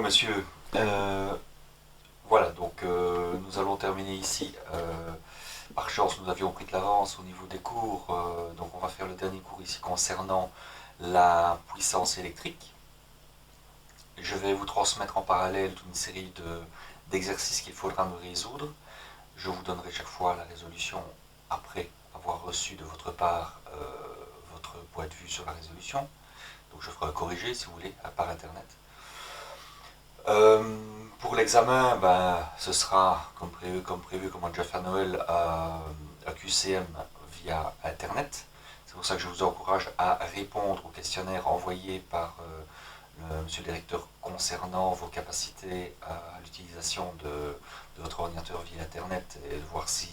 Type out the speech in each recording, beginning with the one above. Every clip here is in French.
Bonjour monsieur. Voilà, donc nous allons terminer ici. Par chance, nous avions pris de l'avance au niveau des cours, donc on va faire le dernier cours ici concernant la puissance électrique. Je vais vous transmettre en parallèle toute une série d'exercices qu'il faudra me résoudre. Je vous donnerai chaque fois la résolution après avoir reçu de votre part votre point de vue sur la résolution. Donc je ferai un corrigé si vous voulez par internet. Pour l'examen, ben, ce sera comme prévu, comme on a déjà fait à Noël, à QCM via Internet. C'est pour ça que je vous encourage à répondre au questionnaire envoyé par monsieur le directeur concernant vos capacités à l'utilisation de votre ordinateur via Internet et de voir si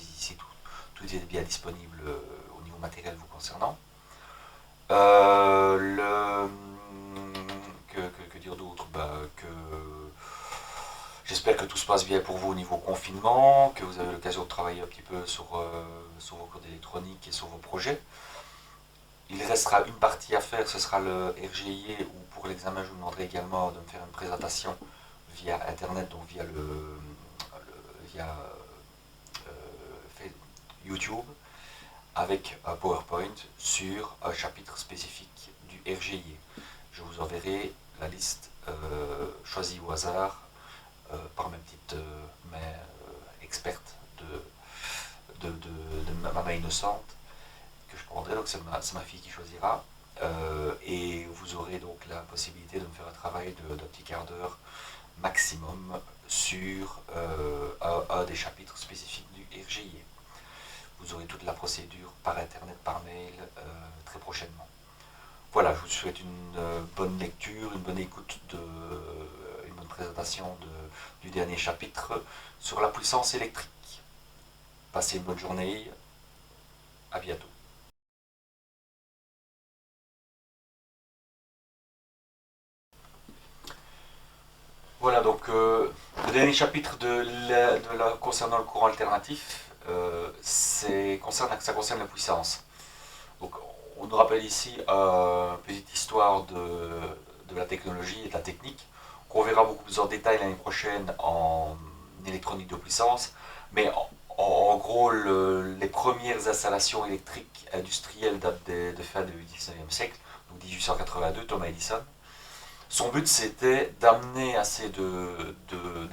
tout est bien disponible au niveau matériel vous concernant. Que dire d'autre? J'espère que tout se passe bien pour vous au niveau confinement, que vous avez l'occasion de travailler un petit peu sur vos cours d'électronique et sur vos projets. Il restera une partie à faire, ce sera le RGI, où pour l'examen je vous demanderai également de me faire une présentation via internet, donc via YouTube, avec un PowerPoint sur un chapitre spécifique du RGI. Je vous enverrai la liste choisie au hasard par mes petites mains expertes de ma main innocente que je prendrai. Donc c'est ma fille qui choisira. Et vous aurez donc la possibilité de me faire un travail d'un petit quart d'heure maximum sur un des chapitres spécifiques du RGI. Vous aurez toute la procédure par internet, par mail, très prochainement. Voilà, je vous souhaite une bonne lecture, une bonne écoute, une bonne présentation du dernier chapitre sur la puissance électrique. Passez une bonne journée, à bientôt. Voilà, donc le dernier chapitre concernant le courant alternatif, ça concerne la puissance. Donc, on nous rappelle ici une petite histoire de la technologie et de la technique, qu'on verra beaucoup plus en détail l'année prochaine en électronique de puissance. Mais en gros, les premières installations électriques industrielles datent de fin du 19e siècle, donc 1882, Thomas Edison. Son but, c'était d'amener assez de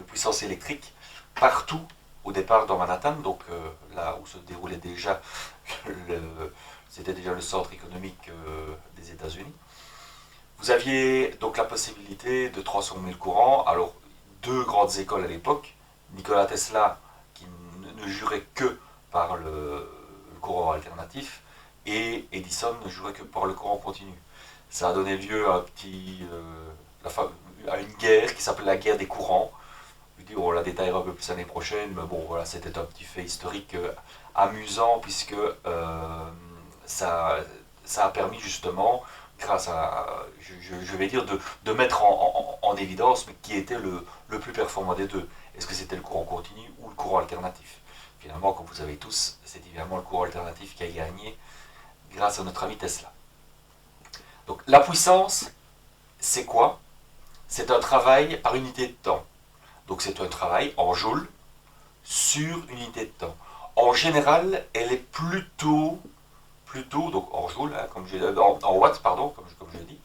puissance électrique partout au départ dans Manhattan, donc là où se déroulait déjà c'était déjà le centre économique des États-Unis. Vous aviez donc la possibilité de transformer le courant. Alors, deux grandes écoles à l'époque, Nikola Tesla, qui ne jurait que par le courant alternatif, et Edison ne jurait que par le courant continu. Ça a donné lieu à une guerre qui s'appelle la guerre des courants. On la détaillera un peu plus l'année prochaine, mais bon, voilà, c'était un petit fait historique amusant, puisque ça, ça a permis justement, grâce à, je vais dire, de mettre en évidence mais qui était le plus performant des deux. Est-ce que c'était le courant continu ou le courant alternatif? Finalement, comme vous savez tous, c'est évidemment le courant alternatif qui a gagné grâce à notre ami Tesla. Donc la puissance, c'est quoi? C'est un travail par unité de temps. Donc c'est un travail en joule sur unité de temps. En général, elle est plutôt donc en joule, hein, en watts, pardon, comme je l'ai dit.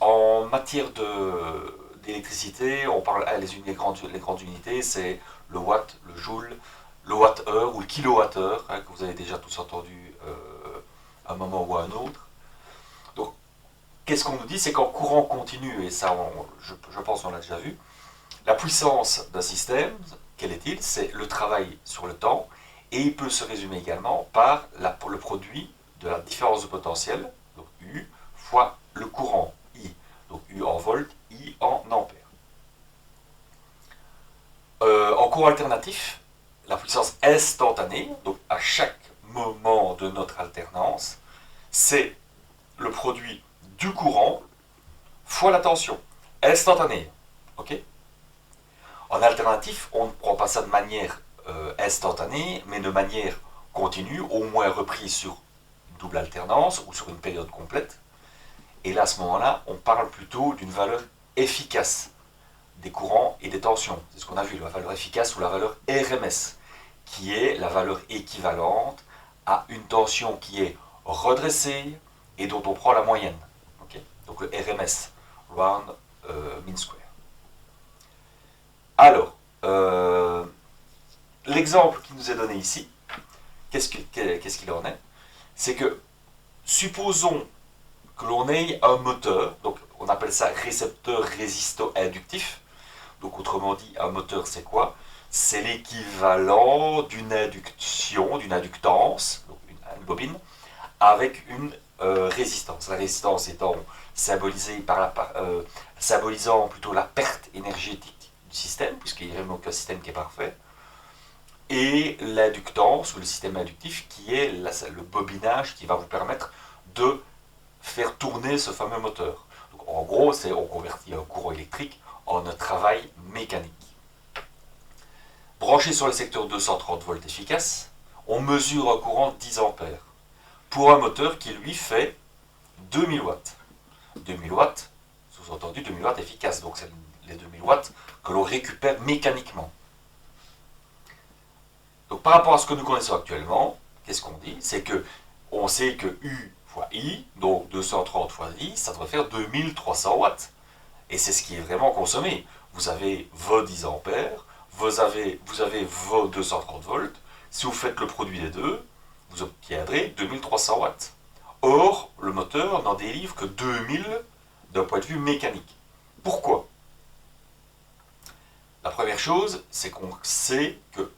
En matière d'électricité, on parle les grandes unités, c'est le watt, le joule, le watt-heure ou le kilowattheure, hein, que vous avez déjà tous entendu à un moment ou à un autre. Donc, qu'est-ce qu'on nous dit? C'est qu'en courant continu, et ça, je pense qu'on l'a déjà vu, la puissance d'un système, quel est-il? C'est le travail sur le temps, et il peut se résumer également par le produit de la différence de potentiel, donc U, fois le courant, I. Donc U en volts, I en ampères. En courant alternatif, la puissance instantanée, donc à chaque moment de notre alternance, c'est le produit du courant fois la tension, instantanée. Ok? En alternatif, on ne prend pas ça de manière instantanée, mais de manière continue, au moins reprise sur une double alternance ou sur une période complète. Et là, à ce moment-là, on parle plutôt d'une valeur efficace des courants et des tensions. C'est ce qu'on a vu, la valeur efficace ou la valeur RMS, qui est la valeur équivalente à une tension qui est redressée et dont on prend la moyenne. Okay, donc le RMS, round mean square. Alors, l'exemple qui nous est donné ici, qu'est-ce qu'il en est? C'est que, supposons que l'on ait un moteur, donc on appelle ça récepteur résisto-inductif. Donc autrement dit, un moteur c'est quoi? C'est l'équivalent d'une induction, d'une inductance, donc une bobine, avec une résistance. La résistance étant symbolisée symbolisant plutôt la perte énergétique du système, puisqu'il n'y a vraiment aucun système qui est parfait, et l'inductance, ou le système inductif, qui est le bobinage qui va vous permettre de faire tourner ce fameux moteur. Donc, en gros, on convertit un courant électrique en un travail mécanique. Branché sur le secteur 230 volts efficace, on mesure un courant de 10 ampères pour un moteur qui lui fait 2000 watts. 2000 watts, sous-entendu 2000 watts efficace, donc c'est les 2000 watts que l'on récupère mécaniquement. Donc par rapport à ce que nous connaissons actuellement, qu'est-ce qu'on dit? C'est que on sait que U fois I, donc 230 fois I, ça devrait faire 2300 watts. Et c'est ce qui est vraiment consommé. Vous avez vos 10 ampères, vous avez vos 230 volts. Si vous faites le produit des deux, vous obtiendrez 2300 watts. Or, le moteur n'en délivre que 2000 d'un point de vue mécanique. Pourquoi? La première chose, c'est qu'on sait que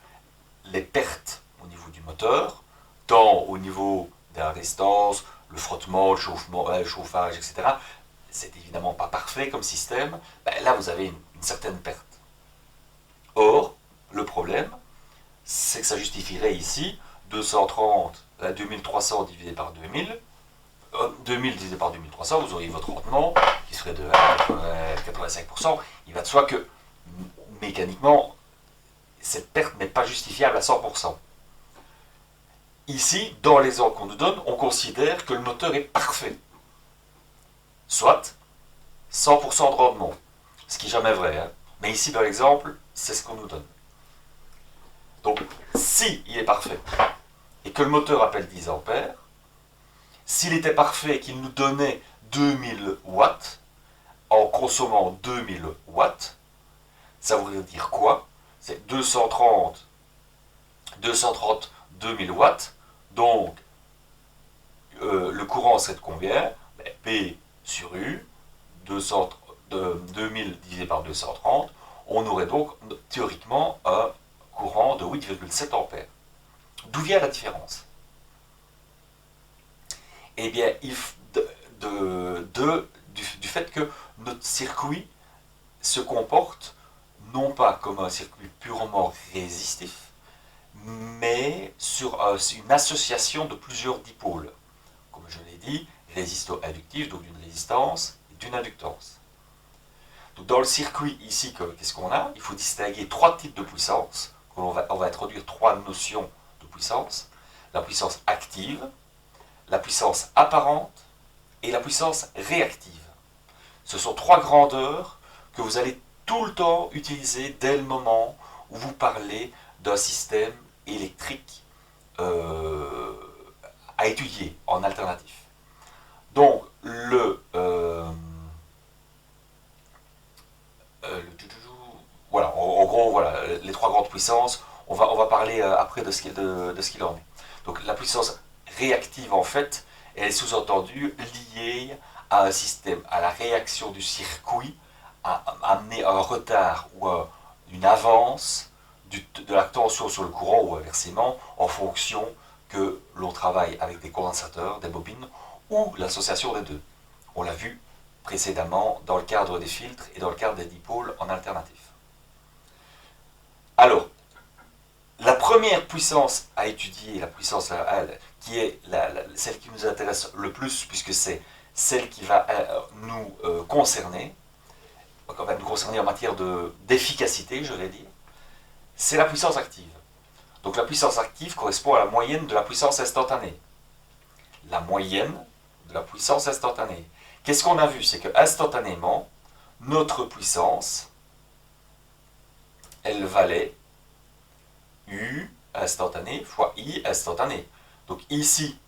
les pertes au niveau du moteur, tant au niveau de la résistance, le frottement, le chauffage, etc., c'est évidemment pas parfait comme système, là vous avez une certaine perte. Or, le problème, c'est que ça justifierait ici 230, 2300 divisé par 2000, 2000 divisé par 2300, vous auriez votre rendement qui serait de 85%. Il va de soi que mécaniquement, cette perte n'est pas justifiable à 100%. Ici, dans l'exemple qu'on nous donne, on considère que le moteur est parfait. Soit 100% de rendement, ce qui n'est jamais vrai. Hein. Mais ici, dans l'exemple, c'est ce qu'on nous donne. Donc, si il est parfait, et que le moteur appelle 10 ampères, s'il était parfait et qu'il nous donnait 2000 watts, en consommant 2000 watts, ça voudrait dire quoi? C'est 230 2000 watts, donc le courant serait de combien? P sur U, 2000 divisé par 230, on aurait donc théoriquement un courant de 8,7 ampères. D'où vient la différence? Eh bien, du fait que notre circuit se comporte non pas comme un circuit purement résistif, mais sur une association de plusieurs dipôles. Comme je l'ai dit, résisto-inductif, donc d'une résistance et d'une inductance. Donc dans le circuit ici, qu'est-ce qu'on a? Il faut distinguer trois types de puissance. On va introduire trois notions de puissance. La puissance active, la puissance apparente et la puissance réactive. Ce sont trois grandeurs que vous allez tout le temps utiliser dès le moment où vous parlez d'un système électrique à étudier en alternatif. Donc, voilà, en gros, voilà, les trois grandes puissances, on va parler après de ce qu'il en est. Donc, la puissance réactive, en fait, elle est sous-entendue liée à un système, à la réaction du circuit, à amener un retard ou une avance de la tension sur le courant ou inversement en fonction que l'on travaille avec des condensateurs, des bobines ou l'association des deux. On l'a vu précédemment dans le cadre des filtres et dans le cadre des dipôles en alternatif. Alors, la première puissance à étudier, la puissance qui est celle qui nous intéresse le plus, puisque c'est celle qui va nous concerner, va nous concerner en matière d'efficacité, je vais dire, c'est la puissance active. Donc la puissance active correspond à la moyenne de la puissance instantanée. La moyenne de la puissance instantanée. Qu'est-ce qu'on a vu? C'est que instantanément, notre puissance, elle valait U instantané fois I instantané. Donc ici,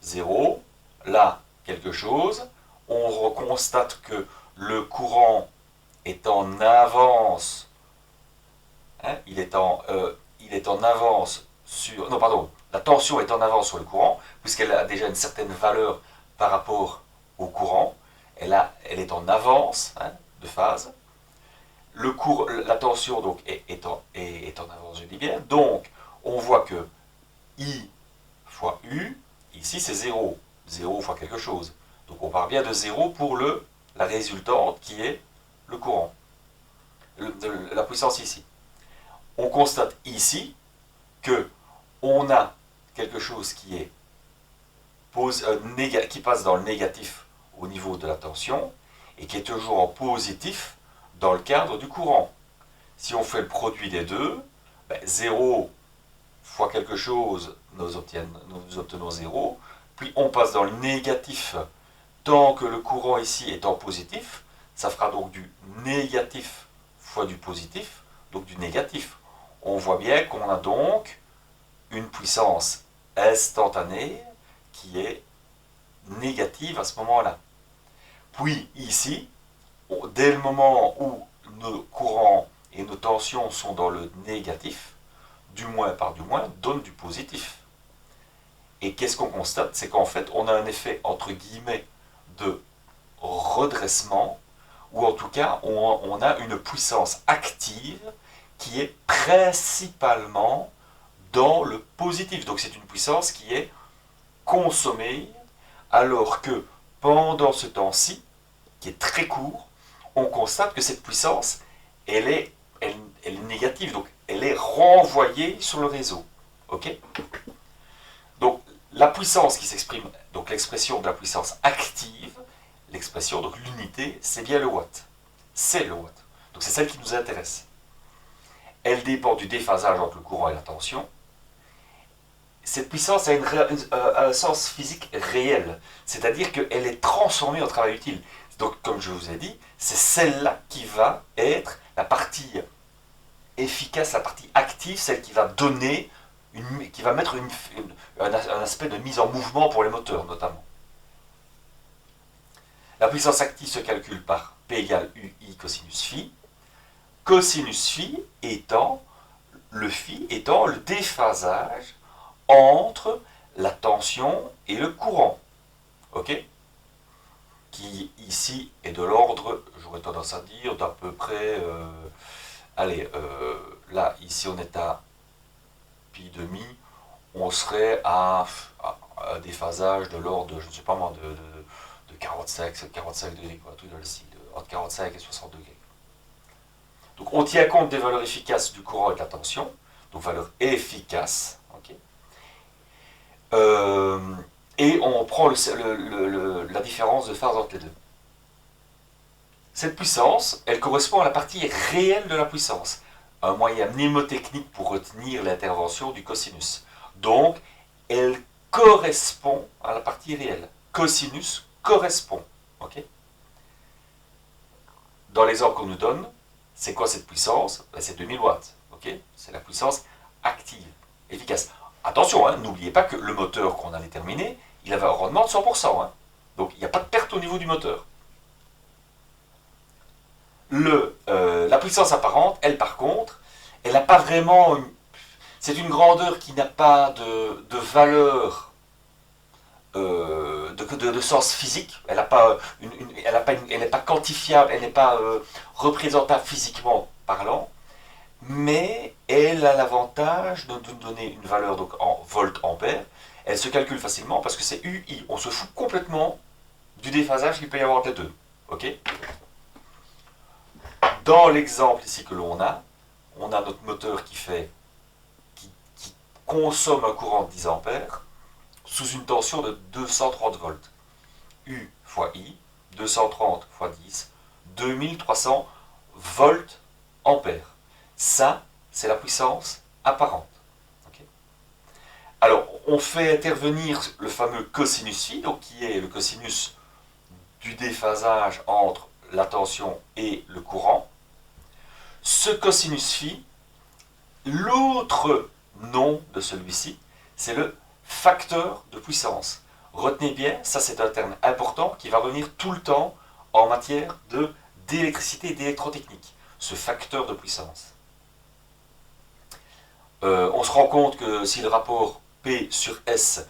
0, là, quelque chose. On constate que le courant est en avance, hein, il est en avance sur... Non, pardon, la tension est en avance sur le courant, puisqu'elle a déjà une certaine valeur par rapport au courant. Elle est en avance, hein, de phase. La tension donc, est en avance, je dis bien. Donc, on voit que I fois U, ici c'est 0. 0 fois quelque chose. Donc on part bien de 0 pour la résultante qui est le courant. La puissance ici. On constate ici que on a quelque chose qui passe dans le négatif au niveau de la tension et qui est toujours en positif dans le cadre du courant. Si on fait le produit des deux, 0 fois quelque chose, nous obtenons 0. Puis on passe dans le négatif tant que le courant ici est en positif. Ça fera donc du négatif fois du positif, donc du négatif. On voit bien qu'on a donc une puissance instantanée qui est négative à ce moment-là. Puis ici, dès le moment où nos courants et nos tensions sont dans le négatif, du moins par du moins donne du positif. Et qu'est-ce qu'on constate? C'est qu'en fait, on a un effet, entre guillemets, de redressement, ou en tout cas, on a une puissance active qui est principalement dans le positif. Donc c'est une puissance qui est consommée, alors que pendant ce temps-ci, qui est très court, on constate que cette puissance, elle est négative, donc elle est renvoyée sur le réseau. Ok? Donc la puissance qui s'exprime, donc l'expression de la puissance active, l'expression, donc l'unité, c'est bien le watt. C'est le watt. Donc c'est celle qui nous intéresse. Elle dépend du déphasage entre le courant et la tension. Cette puissance a un sens physique réel, c'est-à-dire qu'elle est transformée en travail utile. Donc comme je vous ai dit, c'est celle-là qui va être la partie efficace, la partie active, celle qui va donner, qui va mettre un aspect de mise en mouvement pour les moteurs notamment. La puissance active se calcule par P égale UI cosinus phi. Cosinus phi étant le déphasage entre la tension et le courant. Ok? Qui ici est de l'ordre, j'aurais tendance à dire, d'à peu près... là, ici on est à pi demi, on serait à un déphasage de l'ordre, je ne sais pas moi, de 45 degrés, quoi, tout dans le style, entre 45 et 60 degrés. Donc on tient compte des valeurs efficaces du courant et de la tension, donc valeurs efficaces, ok. Et on prend la différence de phase entre les deux. Cette puissance, elle correspond à la partie réelle de la puissance, un moyen mnémotechnique pour retenir l'intervention du cosinus. Donc, elle correspond à la partie réelle. Cosinus correspond. Okay? Dans l'exemple qu'on nous donne, c'est quoi cette puissance? C'est 2000 watts. Okay? C'est la puissance active, efficace. Attention, hein, n'oubliez pas que le moteur qu'on a déterminé, il avait un rendement de 100%. Hein. Donc, il n'y a pas de perte au niveau du moteur. La puissance apparente, elle par contre, elle n'a pas vraiment... C'est une grandeur qui n'a pas de valeur, de sens physique. Elle n'est pas quantifiable, elle n'est pas représentable physiquement parlant, mais elle a l'avantage de nous donner une valeur donc, en volt-ampère. Elle se calcule facilement parce que c'est UI. On se fout complètement du déphasage qu'il peut y avoir entre les deux. Ok? Dans l'exemple ici que l'on a, on a notre moteur qui consomme un courant de 10 ampères sous une tension de 230 volts. U fois I, 230 fois 10, 2300 volts ampères. Ça, c'est la puissance apparente. Okay. Alors, on fait intervenir le fameux cosinus phi, donc qui est le cosinus du déphasage entre la tension et le courant. Ce cosinus phi, l'autre nom de celui-ci, c'est le facteur de puissance. Retenez bien, ça c'est un terme important qui va revenir tout le temps en matière d'électricité et d'électrotechnique. Ce facteur de puissance. On se rend compte que si le rapport P sur S,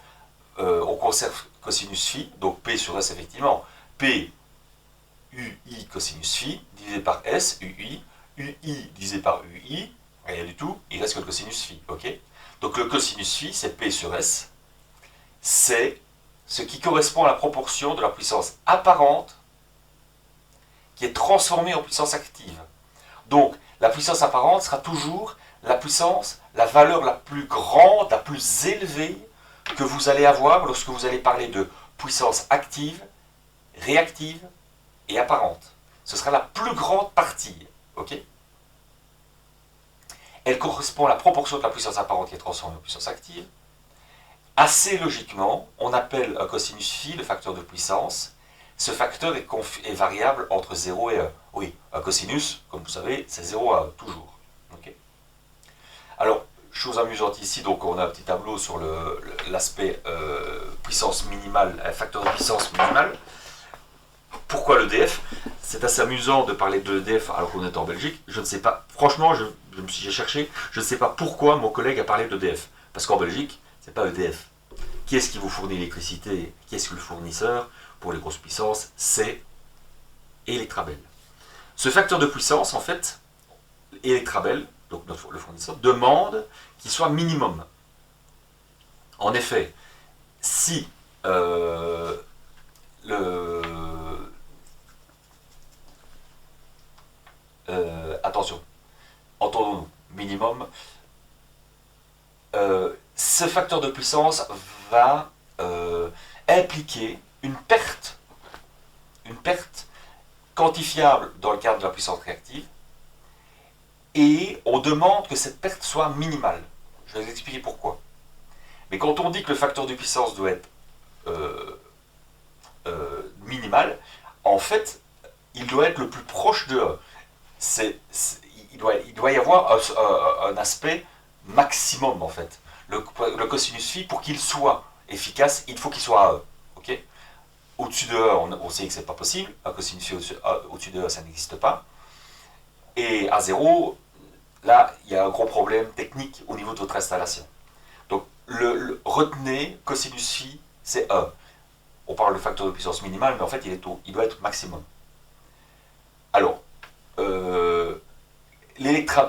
on conserve cosinus phi, donc P sur S effectivement, P UI cosinus phi divisé par S, UI, UI divisé par UI, rien du tout, il reste que le cosinus phi, ok? Donc le cosinus phi, c'est P sur S, c'est ce qui correspond à la proportion de la puissance apparente qui est transformée en puissance active. Donc la puissance apparente sera toujours la puissance, la valeur la plus grande, la plus élevée que vous allez avoir lorsque vous allez parler de puissance active, réactive et apparente. Ce sera la plus grande partie, ok? Elle correspond à la proportion de la puissance apparente qui est transformée en puissance active. Assez logiquement, on appelle un cosinus phi le facteur de puissance. Ce facteur est variable entre 0 et 1. Oui, un cosinus, comme vous savez, c'est 0 à 1, toujours. Okay. Alors, chose amusante ici, donc on a un petit tableau sur l'aspect puissance minimale, facteur de puissance minimale. Pourquoi l'EDF? C'est assez amusant de parler de l'EDF alors qu'on est en Belgique. Je ne sais pas, franchement, j'ai cherché, je ne sais pas pourquoi mon collègue a parlé d'EDF. Parce qu'en Belgique, c'est pas EDF. Qui est-ce qui vous fournit l'électricité? Qui est-ce que le fournisseur pour les grosses puissances? C'est Electrabel. Ce facteur de puissance, en fait, Electrabel, donc le fournisseur, demande qu'il soit minimum. En effet, si attention, entendons-nous, minimum, ce facteur de puissance va impliquer une perte quantifiable dans le cadre de la puissance réactive, et on demande que cette perte soit minimale. Je vais vous expliquer pourquoi. Mais quand on dit que le facteur de puissance doit être minimal, en fait, il doit être le plus proche de 1. Il doit y avoir un aspect maximum, en fait. Le cosinus phi, pour qu'il soit efficace, il faut qu'il soit à 1. Okay, au-dessus de 1, on sait que ce n'est pas possible. Un cosinus phi au-dessus de 1, ça n'existe pas. Et à 0, là, il y a un gros problème technique au niveau de votre installation. Donc, retenez, cosinus phi, c'est 1. On parle de facteur de puissance minimale, mais en fait, il doit être maximum. Alors,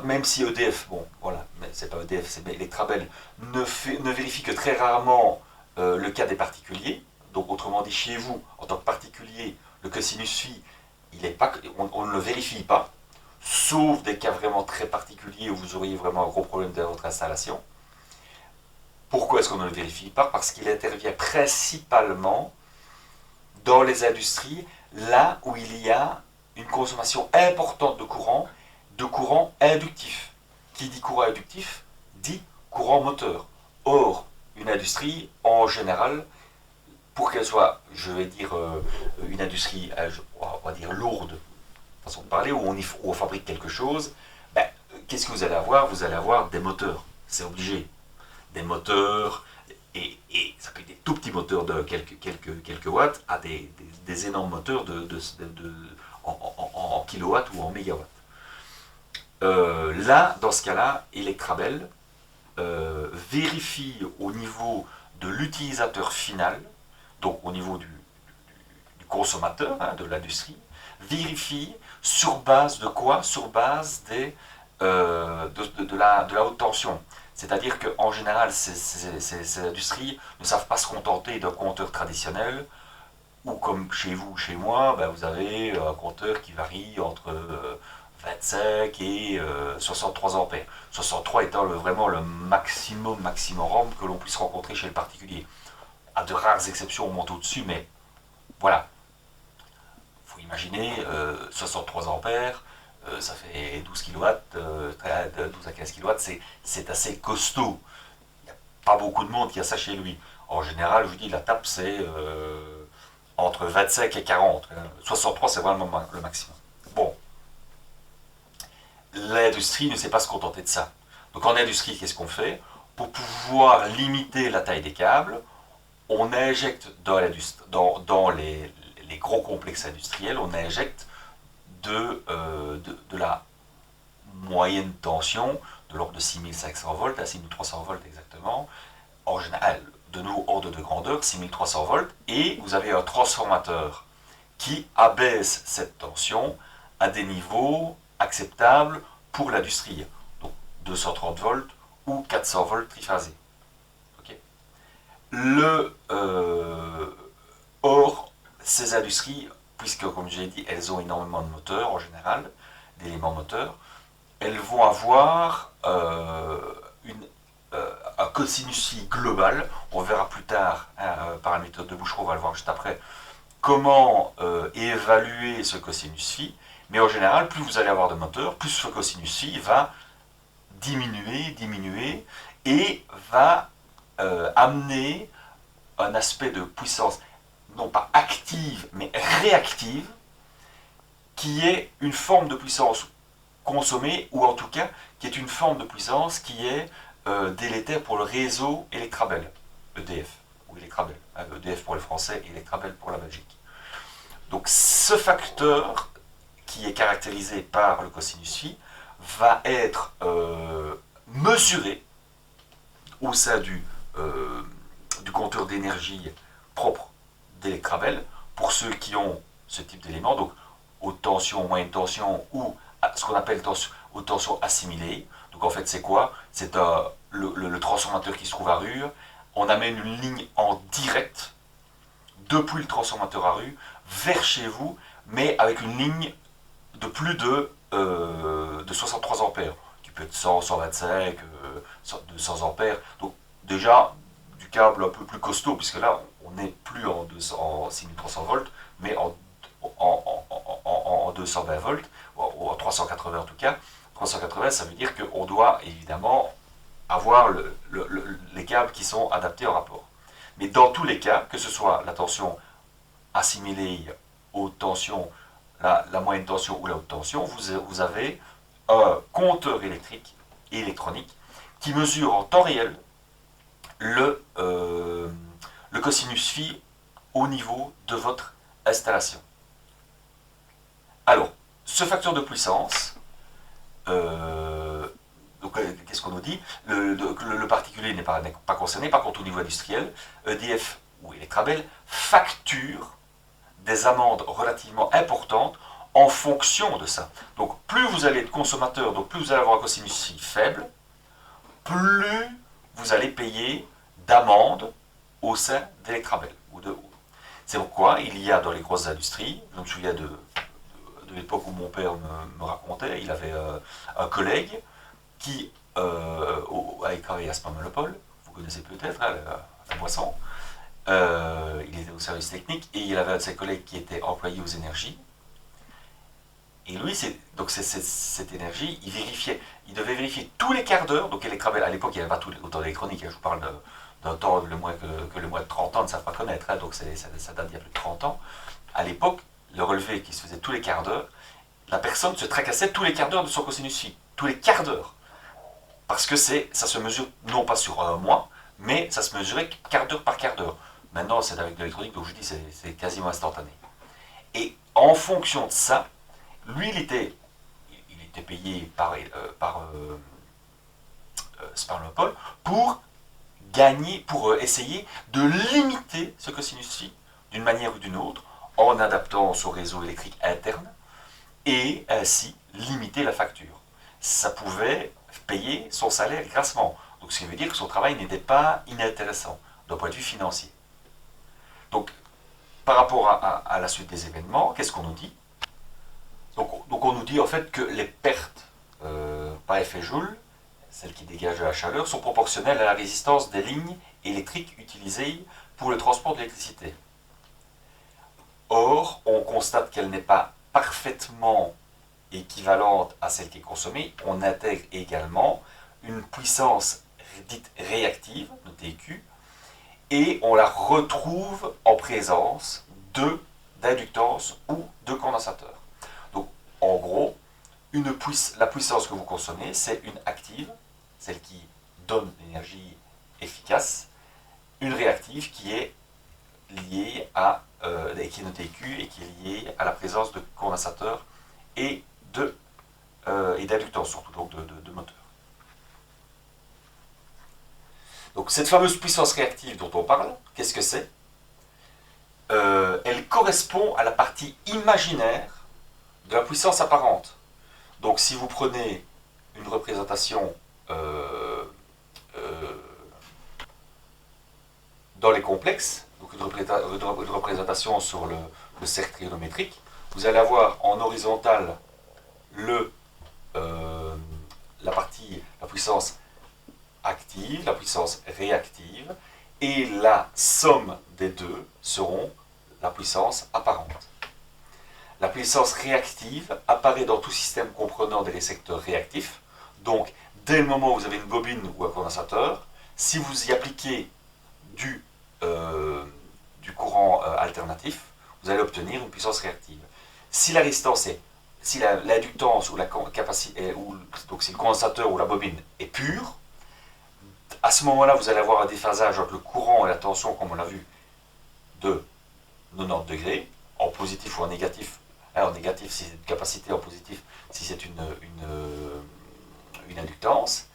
même si EDF, bon, voilà, c'est pas EDF, c'est Electrabel, ne vérifie que très rarement le cas des particuliers. Donc, autrement dit, chez vous, en tant que particulier, le cosinus phi, on ne le vérifie pas, sauf des cas vraiment très particuliers où vous auriez vraiment un gros problème dans votre installation. Pourquoi est-ce qu'on ne le vérifie pas? Parce qu'il intervient principalement dans les industries, là où il y a une consommation importante de courant inductif. Qui dit courant inductif dit courant moteur. Or, une industrie, en général, pour qu'elle soit, je vais dire, une industrie, on va dire lourde, façon de parler, où on fabrique quelque chose, ben, qu'est-ce que vous allez avoir? Vous allez avoir des moteurs, c'est obligé. Des moteurs, et ça peut être des tout petits moteurs de quelques watts à des énormes moteurs en kilowatts ou en mégawatts. Là, dans ce cas-là, Electrabel vérifie au niveau de l'utilisateur final, donc au niveau du consommateur, hein, de l'industrie, vérifie sur base de quoi? Sur base de la haute tension. C'est-à-dire qu'en général, ces industries ne savent pas se contenter d'un compteur traditionnel, ou comme chez vous, chez moi, ben vous avez un compteur qui varie entre 25 et 63 ampères. 63 étant vraiment le maximum que l'on puisse rencontrer chez le particulier. À de rares exceptions, on monte au-dessus, mais voilà. Il faut imaginer 63 ampères, ça fait 12 kW, 12 à 15 kW, c'est assez costaud. Il n'y a pas beaucoup de monde qui a ça chez lui. En général, je vous dis, la tape, c'est entre 25 et 40. 63, c'est vraiment le maximum. Bon, l'industrie ne sait pas se contenter de ça. Donc en industrie, qu'est-ce qu'on fait? Pour pouvoir limiter la taille des câbles, on injecte dans les gros complexes industriels, on injecte de la moyenne tension, de l'ordre de 6500 volts à 6300 volts exactement, en général, de nouveau ordre de grandeur, 6300 volts, et vous avez un transformateur qui abaisse cette tension à des niveaux acceptables pour l'industrie. Donc 230 volts ou 400 volts triphasés. Okay. Or, ces industries, puisque comme je l'ai dit, elles ont énormément de moteurs en général, d'éléments moteurs, elles vont avoir un cosinus phi global. On verra plus tard, par la méthode de Boucheron, on va le voir juste après, comment évaluer ce cosinus phi. Mais en général, plus vous allez avoir de moteurs, plus ce cosinus phi va diminuer, et va amener un aspect de puissance, non pas active, mais réactive, qui est une forme de puissance consommée, ou en tout cas, qui est une forme de puissance qui est délétère pour le réseau Electrabel, EDF, ou Electrabel, EDF pour les Français, et Electrabel pour la Belgique. Donc ce facteur, qui est caractérisé par le cosinus phi, va être mesuré au sein du compteur d'énergie propre d'Electrabel, pour ceux qui ont ce type d'éléments, donc haute tension, moyenne tension, ou ce qu'on appelle haute tension assimilée. Donc en fait c'est quoi? C'est le transformateur qui se trouve à rue, on amène une ligne en direct depuis le transformateur à rue vers chez vous, mais avec une ligne de plus de 63 ampères, qui peut être 100, 125, 200 ampères. Donc déjà du câble un peu plus costaud, puisque là on n'est plus en 6300 volts, mais en 220 volts, ou en 380 en tout cas. 380, ça veut dire qu'on doit évidemment avoir les câbles qui sont adaptés au rapport. Mais dans tous les cas, que ce soit la tension assimilée, haute tension, la moyenne tension ou la haute tension, vous avez un compteur électrique et électronique qui mesure en temps réel le cosinus phi au niveau de votre installation. Alors, ce facteur de puissance, qu'est-ce qu'on nous dit? Le particulier n'est pas concerné. Par contre, au niveau industriel, EDF ou Electrabel facture des amendes relativement importantes en fonction de ça. Donc plus vous allez être consommateur, donc plus vous allez avoir un cosinus phi faible, plus vous allez payer d'amendes au sein d'Electrabel. C'est pourquoi il y a dans les grosses industries, je me souviens de l'époque où mon père me racontait, il avait un collègue qui avait travaillé à Spamalopol, vous connaissez peut-être, hein, la boisson. Il était au service technique et il avait un de ses collègues qui était employé aux énergies. Et lui, donc cette énergie, il devait vérifier tous les quarts d'heure. Donc Electrabel, à l'époque, il n'y avait pas autant d'électronique. Je vous parle d'un temps que le moins de 30 ans ne savent pas connaître. Hein, donc ça date d'il y a plus de 30 ans. À l'époque, le relevé qui se faisait tous les quarts d'heure, la personne se tracassait tous les quarts d'heure de son cosinus phi. Tous les quarts d'heure. Parce que ça se mesure non pas sur un mois, mais ça se mesurait quart d'heure par quart d'heure. Maintenant, c'est avec de l'électronique, donc je dis c'est quasiment instantané. Et en fonction de ça, lui, il était payé par Sparlopol pour gagner, pour essayer de limiter ce cosinus phi d'une manière ou d'une autre, en adaptant son réseau électrique interne, et ainsi limiter la facture. Ça pouvait payer son salaire grassement. Donc ce qui veut dire que son travail n'était pas inintéressant d'un point de vue financier. Donc, par rapport à la suite des événements, qu'est-ce qu'on nous dit? Donc on nous dit en fait que les pertes par effet Joule, celles qui dégagent de la chaleur, sont proportionnelles à la résistance des lignes électriques utilisées pour le transport de l'électricité. Or, on constate qu'elle n'est pas parfaitement équivalente à celle qui est consommée. On intègre également une puissance dite réactive, notée Q, et on la retrouve en présence d'inductance ou de condensateur. Donc, en gros, la puissance que vous consommez, c'est une active, celle qui donne l'énergie efficace, une réactive qui est liée à, qui est notée Q et qui est liée à la présence de condensateurs et d'inductance surtout, donc de moteurs. Donc cette fameuse puissance réactive dont on parle, qu'est-ce que c'est? Elle correspond à la partie imaginaire de la puissance apparente. Donc si vous prenez une représentation dans les complexes, donc une représentation sur le cercle trigonométrique, vous allez avoir en horizontal la puissance active, la puissance réactive, et la somme des deux seront la puissance apparente. La puissance réactive apparaît dans tout système comprenant des récepteurs réactifs. Donc, dès le moment où vous avez une bobine ou un condensateur, si vous y appliquez du courant alternatif, vous allez obtenir une puissance réactive. Si la résistance si l'inductance ou la capacité, donc si le condensateur ou la bobine est pure, à ce moment-là, vous allez avoir un déphasage entre le courant et la tension, comme on l'a vu, de 90 degrés, en positif ou en négatif. En négatif si c'est une capacité, en positif si c'est une inductance.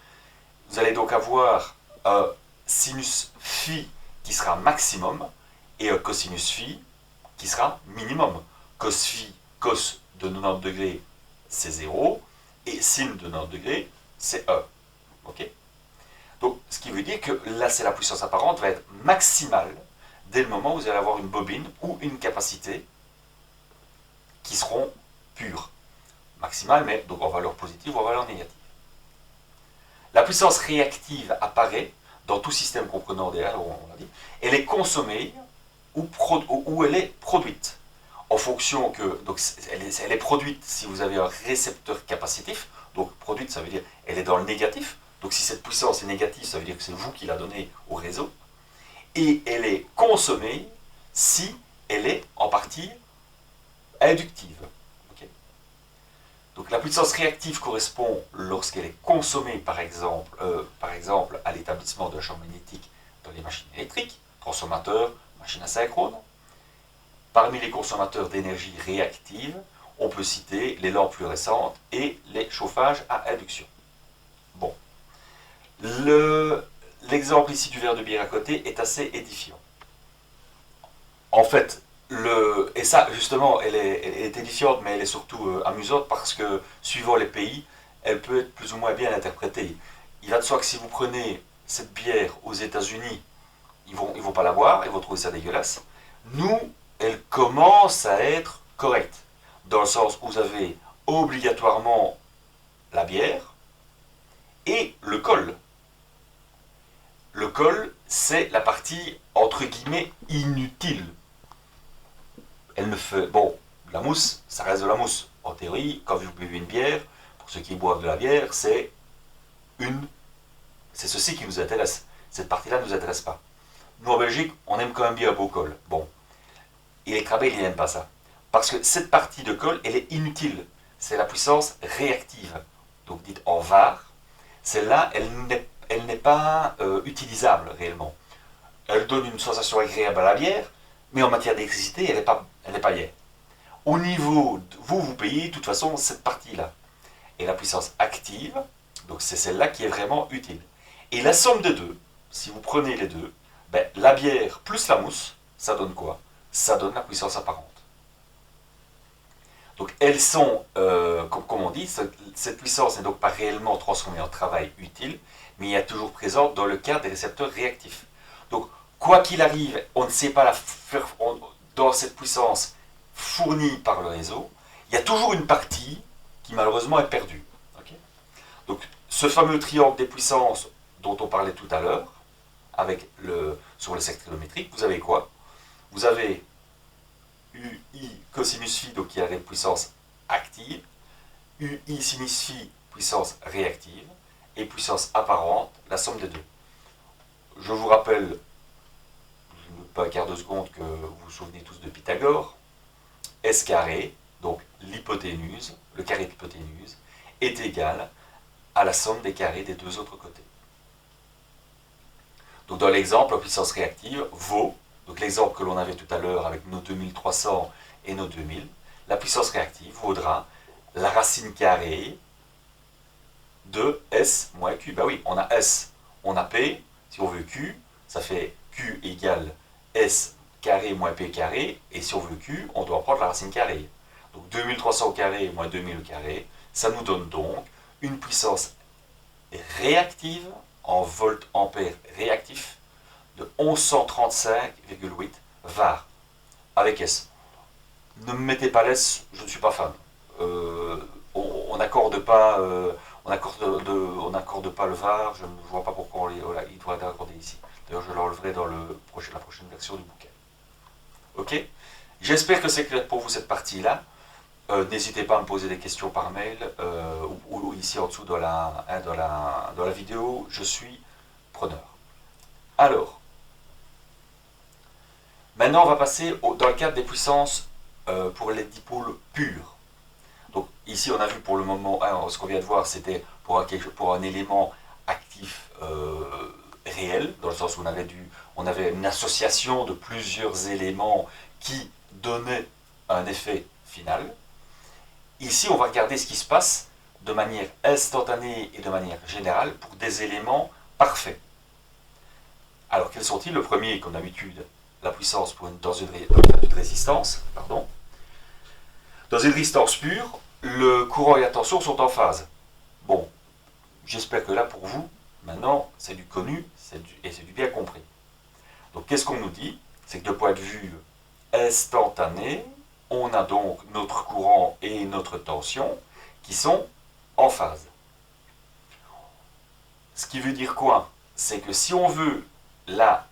Vous allez donc avoir un sinus phi qui sera maximum et un cosinus phi qui sera minimum. Cos phi, cos de 90 degrés, c'est 0, et sin de 90 degrés, c'est 1. Ok? Donc, ce qui veut dire que là, c'est la puissance apparente va être maximale dès le moment où vous allez avoir une bobine ou une capacité qui seront pures. Maximale, mais donc en valeur positive ou en valeur négative. La puissance réactive apparaît dans tout système comprenant des on l'a dit. Elle est consommée ou elle est produite. En fonction que. Donc, elle est produite si vous avez un récepteur capacitif. Donc, produite, ça veut dire elle est dans le négatif. Donc, si cette puissance est négative, ça veut dire que c'est vous qui la donnez au réseau. Et elle est consommée si elle est en partie inductive. Okay. Donc la puissance réactive correspond lorsqu'elle est consommée par exemple à l'établissement d'un champ magnétique dans les machines électriques, transformateurs, machines asynchrones. Parmi les consommateurs d'énergie réactive, on peut citer les lampes fluorescentes et les chauffages à induction. Bon. L'exemple ici du verre de bière à côté est assez édifiant. En fait, et ça, justement, elle est édifiante, mais elle est surtout amusante parce que, suivant les pays, elle peut être plus ou moins bien interprétée. Il va de soi que si vous prenez cette bière aux États-Unis, ils vont pas la boire, ils vont trouver ça dégueulasse. Nous, elle commence à être correcte, dans le sens où vous avez obligatoirement la bière et le col. Le col, c'est la partie, entre guillemets, inutile. Elle ne fait... Bon, la mousse, ça reste de la mousse. En théorie, quand vous buvez une bière, pour ceux qui boivent de la bière, c'est ceci qui nous intéresse. Cette partie-là ne nous intéresse pas. Nous, en Belgique, on aime quand même bien un beau col. Bon. Et les crabés, ils n'aiment pas ça. Parce que cette partie de col, elle est inutile. C'est la puissance réactive. Donc, dite en var. Celle-là, elle n'est pas utilisable réellement. Elle donne une sensation agréable à la bière, mais en matière d'électricité, elle n'est pas bière. Au niveau, vous payez de toute façon cette partie-là. Et la puissance active, donc c'est celle-là qui est vraiment utile. Et la somme des deux, si vous prenez les deux, ben, la bière plus la mousse, ça donne quoi? Ça donne la puissance apparente. Donc elles sont, comme on dit, cette puissance n'est donc pas réellement transformée en travail utile, mais elle est toujours présente dans le cadre des récepteurs réactifs. Donc quoi qu'il arrive, on ne sait pas dans cette puissance fournie par le réseau, il y a toujours une partie qui malheureusement est perdue. Okay. Donc ce fameux triangle des puissances dont on parlait tout à l'heure, sur le cercle trigonométrique, vous avez quoi? Vous avez UI cosinus phi, donc qui a la puissance active, UI sinus phi, puissance réactive, et puissance apparente, la somme des deux. Je vous rappelle, pas un quart de seconde que vous vous souvenez tous de Pythagore. S carré, donc l'hypoténuse, le carré de l'hypoténuse, est égal à la somme des carrés des deux autres côtés. Donc dans l'exemple, la puissance réactive vaut, donc l'exemple que l'on avait tout à l'heure avec nos 2300 et nos 2000, la puissance réactive vaudra la racine carrée de S moins Q. Ben oui, on a S, on a P, si on veut Q, ça fait Q égale S carré moins P carré, et si on veut Q, on doit prendre la racine carrée. Donc 2300 au carré moins 2000 au carré, ça nous donne donc une puissance réactive en volt-ampère réactif de 1135,8 var avec S. Ne me mettez pas l'S, je ne suis pas fan. On n'accorde pas, on accorde pas le var, je ne vois pas pourquoi il doit être accordé ici. D'ailleurs, je l'enleverai dans la prochaine version du bouquin. Ok. J'espère que c'est clair pour vous cette partie-là. N'hésitez pas à me poser des questions par mail ou ici en dessous dans la vidéo. Je suis preneur. Alors, maintenant on va passer dans le cadre des puissances pour les dipôles purs. Donc ici on a vu pour le moment, ce qu'on vient de voir c'était pour un élément actif réel, dans le sens où on avait une association de plusieurs éléments qui donnaient un effet final. Ici, on va regarder ce qui se passe de manière instantanée et de manière générale pour des éléments parfaits. Alors, quels sont-ils? Le premier, comme d'habitude, la puissance dans une résistance. Dans une résistance pure, le courant et la tension sont en phase. Bon, j'espère que là, pour vous, maintenant, c'est du connu et c'est du bien compris. Donc, qu'est-ce qu'on nous dit? C'est que de point de vue instantané, on a donc notre courant et notre tension qui sont en phase. Ce qui veut dire quoi? C'est que si on veut la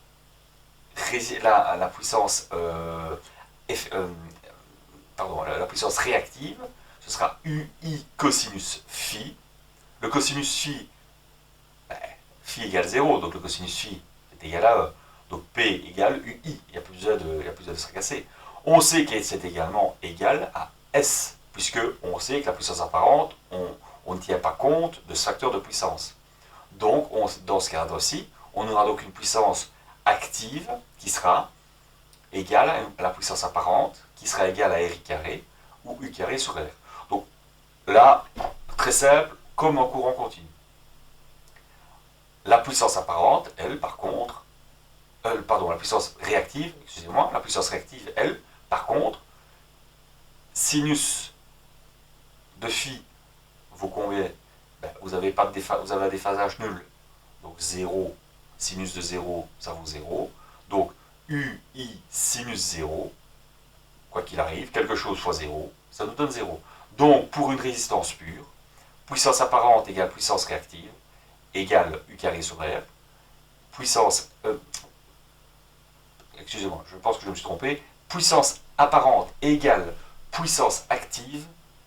puissance la puissance réactive, ce sera UI cosinus phi. Le cosinus phi, phi égale 0, donc le cosinus phi est égal à E. Donc P égale UI, il n'y a plus besoin de se tracasser. On sait que c'est également égal à S, puisque on sait que la puissance apparente, on ne tient pas compte de ce facteur de puissance. Donc, dans ce cas-ci, on aura donc une puissance active qui sera égale à la puissance apparente, qui sera égale à RI carré, ou U carré sur R. Donc, là, très simple, comme en courant continu. La puissance apparente, elle, par contre, la puissance réactive, excusez-moi, la puissance réactive, elle, par contre, sinus de phi vaut combien? Vous avez un déphasage nul. Donc 0, sinus de 0, ça vaut 0. Donc UI sinus 0, quoi qu'il arrive, quelque chose fois 0, ça nous donne 0. Donc pour une résistance pure, puissance apparente égale puissance réactive, égale U carré sur R, puissance... excusez-moi, je pense que je me suis trompé, puissance apparente égale puissance active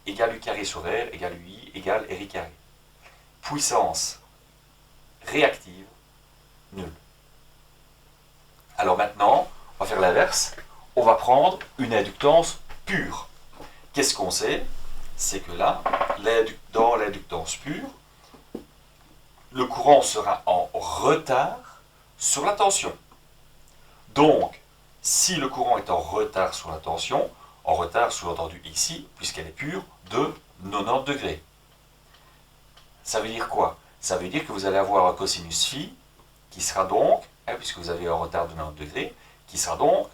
égale U carré sur R égale UI égale RI carré. Puissance réactive, nulle. Alors maintenant, on va faire l'inverse. On va prendre une inductance pure. Qu'est-ce qu'on sait? C'est que là, dans l'inductance pure, le courant sera en retard sur la tension. Donc, si le courant est en retard sur la tension, en retard sous-entendu ici, puisqu'elle est pure, de 90 degrés. Ça veut dire quoi? Ça veut dire que vous allez avoir un cosinus phi qui sera donc, puisque vous avez un retard de 90 degrés, qui sera donc,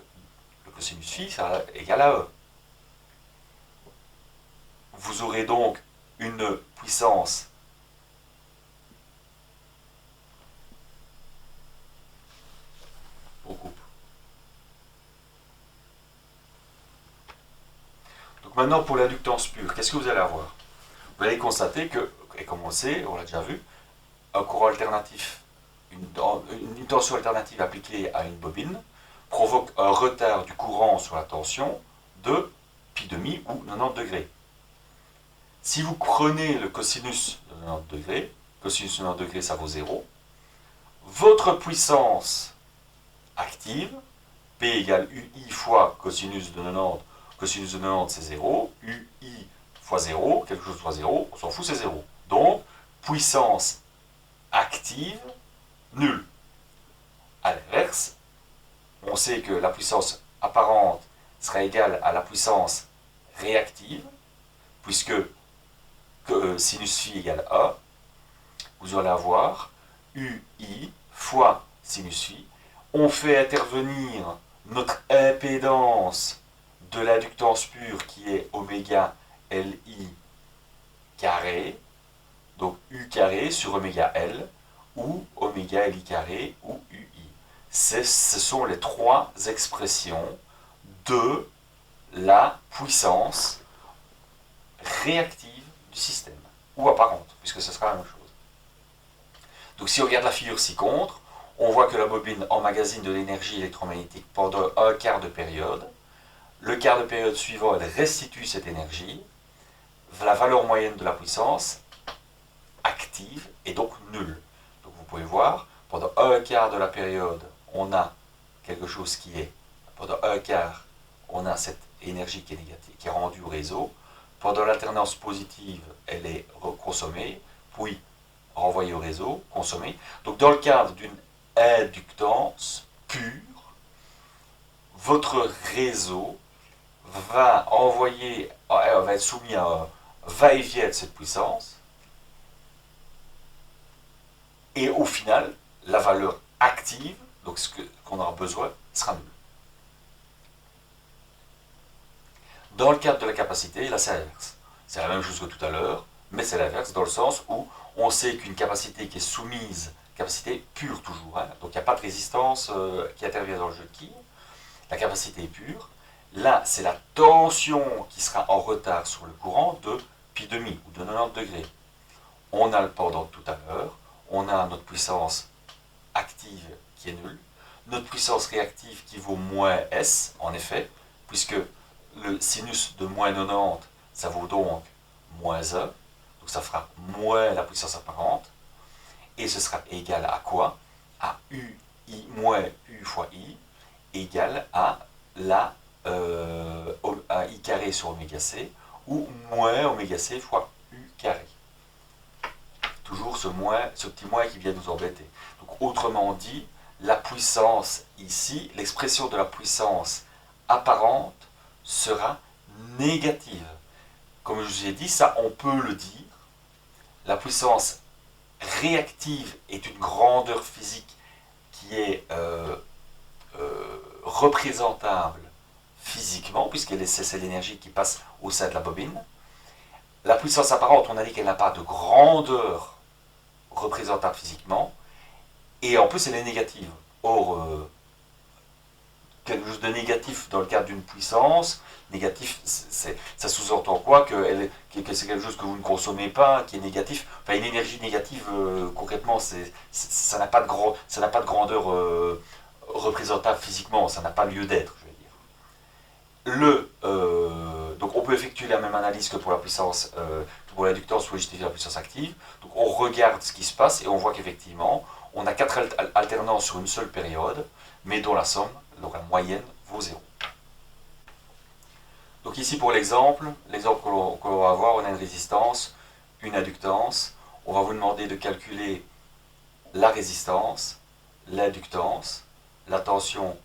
le cosinus phi sera égal à E. Vous aurez donc une puissance Donc maintenant pour l'inductance pure, qu'est-ce que vous allez avoir? Vous allez constater que, et comme on le sait, on l'a déjà vu, un courant alternatif, une tension alternative appliquée à une bobine provoque un retard du courant sur la tension de pi demi ou 90 degrés. Si vous prenez le cosinus de 90 degrés, cosinus de 90 degrés ça vaut 0, votre puissance active P égale UI fois cosinus de 90. Cosinus de 90 c'est 0. UI fois 0, quelque chose fois 0, on s'en fout, c'est 0. Donc, puissance active, nulle. À l'inverse, on sait que la puissance apparente sera égale à la puissance réactive, puisque sinus phi égale A, vous allez avoir UI fois sinus phi. On fait intervenir notre impédance de l'inductance pure qui est oméga Li carré, donc U carré sur oméga L, ou oméga Li carré, ou UI. Ce sont les trois expressions de la puissance réactive du système, ou apparente, puisque ce sera la même chose. Donc si on regarde la figure ci-contre, on voit que la bobine emmagasine de l'énergie électromagnétique pendant un quart de période. Le quart de période suivant, elle restitue cette énergie. La valeur moyenne de la puissance active est donc nulle. Donc vous pouvez voir, pendant un quart de la période, on a quelque chose qui est, pendant un quart, on a cette énergie qui est négative, qui est rendue au réseau. Pendant l'alternance positive, elle est consommée, puis renvoyée au réseau, consommée. Donc dans le cadre d'une inductance pure, votre réseau va va être soumis à un va-et-vient de cette puissance, et au final, la valeur active, donc ce qu'on aura besoin, sera nulle. Dans le cadre de la capacité, là c'est l'inverse. C'est la même chose que tout à l'heure, mais c'est l'inverse dans le sens où on sait qu'une capacité qui est soumise, capacité pure toujours, hein, donc il n'y a pas de résistance qui intervient dans le jeu de quilles, la capacité est pure. Là, c'est la tension qui sera en retard sur le courant de pi demi ou de 90 degrés. On a le pendant de tout à l'heure, on a notre puissance active qui est nulle, notre puissance réactive qui vaut moins S, en effet, puisque le sinus de moins 90, ça vaut donc moins 1, donc ça fera moins la puissance apparente, et ce sera égal à quoi? À UI moins U fois I, égale à la à I carré sur oméga C, ou moins oméga C fois U carré. Toujours ce petit moins qui vient nous embêter. Donc autrement dit, la puissance ici, l'expression de la puissance apparente sera négative. Comme je vous ai dit, ça on peut le dire. La puissance réactive est une grandeur physique qui est représentable physiquement, puisque c'est l'énergie qui passe au sein de la bobine. La puissance apparente, on a dit qu'elle n'a pas de grandeur représentable physiquement, et en plus elle est négative. Or, quelque chose de négatif dans le cadre d'une puissance, négatif, ça sous-entend quoi? Que c'est quelque chose que vous ne consommez pas, qui est négatif. Enfin, une énergie négative, concrètement, ça n'a pas de grandeur représentable physiquement, ça n'a pas lieu d'être, je vais dire. Donc on peut effectuer la même analyse que pour la puissance, pour l'inductance pour justifier la puissance active. Donc on regarde ce qui se passe et on voit qu'effectivement, on a 4 alternances sur une seule période, mais dont la somme, donc la moyenne, vaut 0. Donc ici pour l'exemple qu'on va avoir, on a une résistance, une inductance. On va vous demander de calculer la résistance, l'inductance, la tension.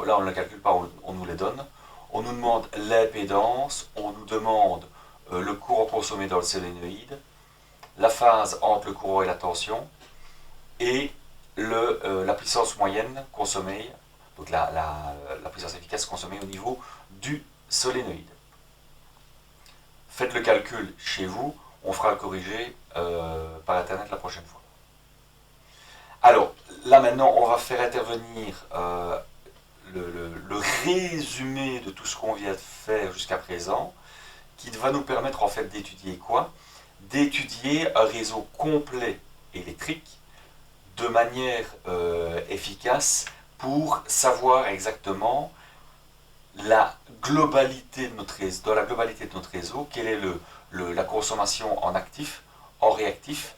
Là on ne la calcule pas, on nous les donne. On nous demande l'impédance, on nous demande le courant consommé dans le solénoïde, la phase entre le courant et la tension, et la puissance moyenne consommée, donc la puissance efficace consommée au niveau du solénoïde. Faites le calcul chez vous, on fera le corriger par internet la prochaine fois. Alors, là maintenant, on va faire intervenir le résumé de tout ce qu'on vient de faire jusqu'à présent, qui va nous permettre en fait d'étudier quoi? D'étudier un réseau complet électrique de manière efficace pour savoir exactement la globalité de notre réseau, dans la globalité de notre réseau, quelle est la consommation en actif, en réactif,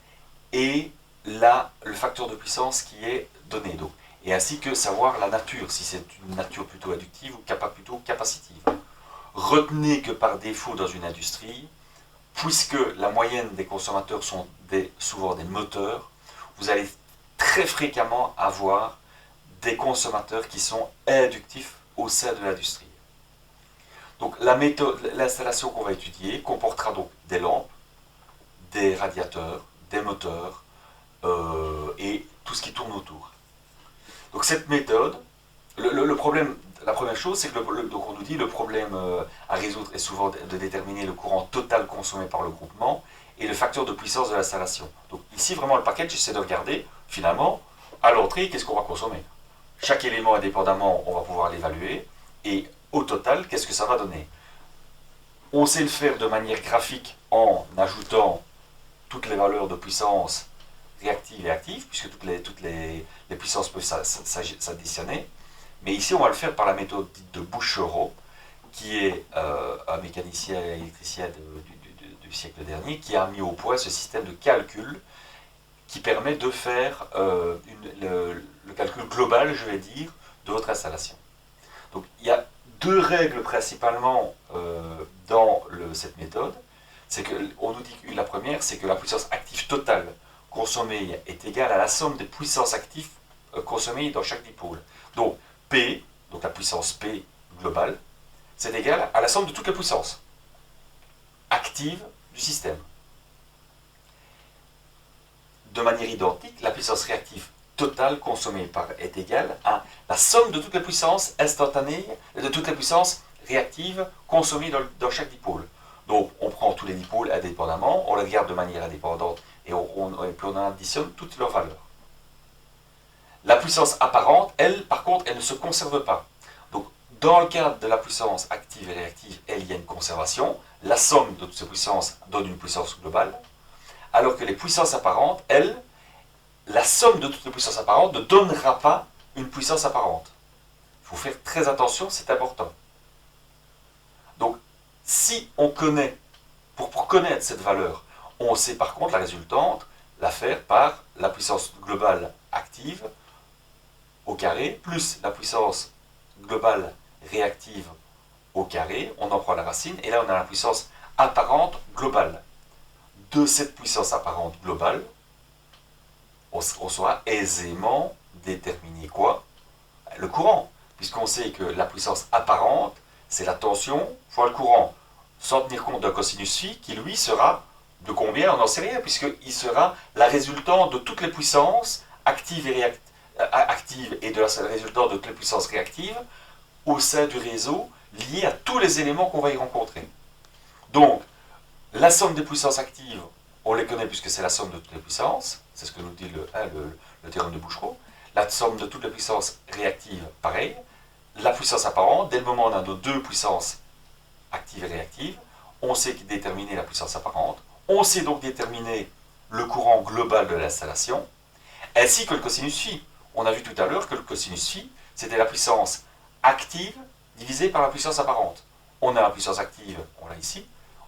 et le facteur de puissance qui est donné. Donc, et ainsi que savoir la nature, si c'est une nature plutôt inductive ou plutôt capacitive. Retenez que par défaut dans une industrie, puisque la moyenne des consommateurs sont souvent des moteurs, vous allez très fréquemment avoir des consommateurs qui sont inductifs au sein de l'industrie. Donc l'installation qu'on va étudier comportera donc des lampes, des radiateurs, des moteurs et tout ce qui tourne autour. Donc cette méthode, le problème, la première chose, c'est que donc on nous dit le problème à résoudre est souvent de déterminer le courant total consommé par le groupement et le facteur de puissance de l'installation. Donc ici vraiment le package, j'essaie de regarder finalement à l'entrée qu'est-ce qu'on va consommer. Chaque élément indépendamment, on va pouvoir l'évaluer et au total, qu'est-ce que ça va donner. On sait le faire de manière graphique en ajoutant toutes les valeurs de puissance réactive et active, puisque toutes les puissances peuvent s'additionner. Mais ici, on va le faire par la méthode dite de Bouchereau, qui est un mécanicien et électricien du siècle dernier, qui a mis au point ce système de calcul qui permet de faire le calcul global, je vais dire, de votre installation. Donc, il y a deux règles principalement dans cette méthode. On nous dit que la première, c'est que la puissance active totale consommée est égale à la somme des puissances actives consommées dans chaque dipôle. Donc, P, donc la puissance P globale, c'est égal à la somme de toutes les puissances actives du système. De manière identique, la puissance réactive totale consommée est égale à la somme de toutes les puissances instantanées, de toutes les puissances réactives consommées dans chaque dipôle. Donc on prend tous les dipôles indépendamment, on les regarde de manière indépendante et puis on additionne toutes leurs valeurs. La puissance apparente, elle, par contre, elle ne se conserve pas. Donc dans le cadre de la puissance active et réactive, il y a une conservation. La somme de toutes ces puissances donne une puissance globale. Alors que les puissances apparentes, elles, la somme de toutes les puissances apparentes ne donnera pas une puissance apparente. Il faut faire très attention, c'est important. Donc, si on connaît, pour connaître cette valeur, on sait par contre la résultante, la faire par la puissance globale active au carré, plus la puissance globale réactive au carré, on en prend la racine, et là on a la puissance apparente globale. De cette puissance apparente globale, on saura aisément déterminer quoi? Le courant, puisqu'on sait que la puissance apparente, c'est la tension fois le courant, sans tenir compte d'un cosinus phi qui lui sera de combien, on n'en sait rien, puisqu'il sera la résultante de toutes les puissances actives et de la résultante de toutes les puissances réactives au sein du réseau lié à tous les éléments qu'on va y rencontrer. Donc, la somme des puissances actives, on les connaît puisque c'est la somme de toutes les puissances, c'est ce que nous dit le théorème de Bouchereau. La somme de toutes les puissances réactives, pareil. La puissance apparente, dès le moment où on a nos deux puissances actives et réactives, on sait déterminer la puissance apparente, on sait donc déterminer le courant global de l'installation, ainsi que le cosinus phi. On a vu tout à l'heure que le cosinus phi, c'était la puissance active divisée par la puissance apparente. On a la puissance active, on l'a ici.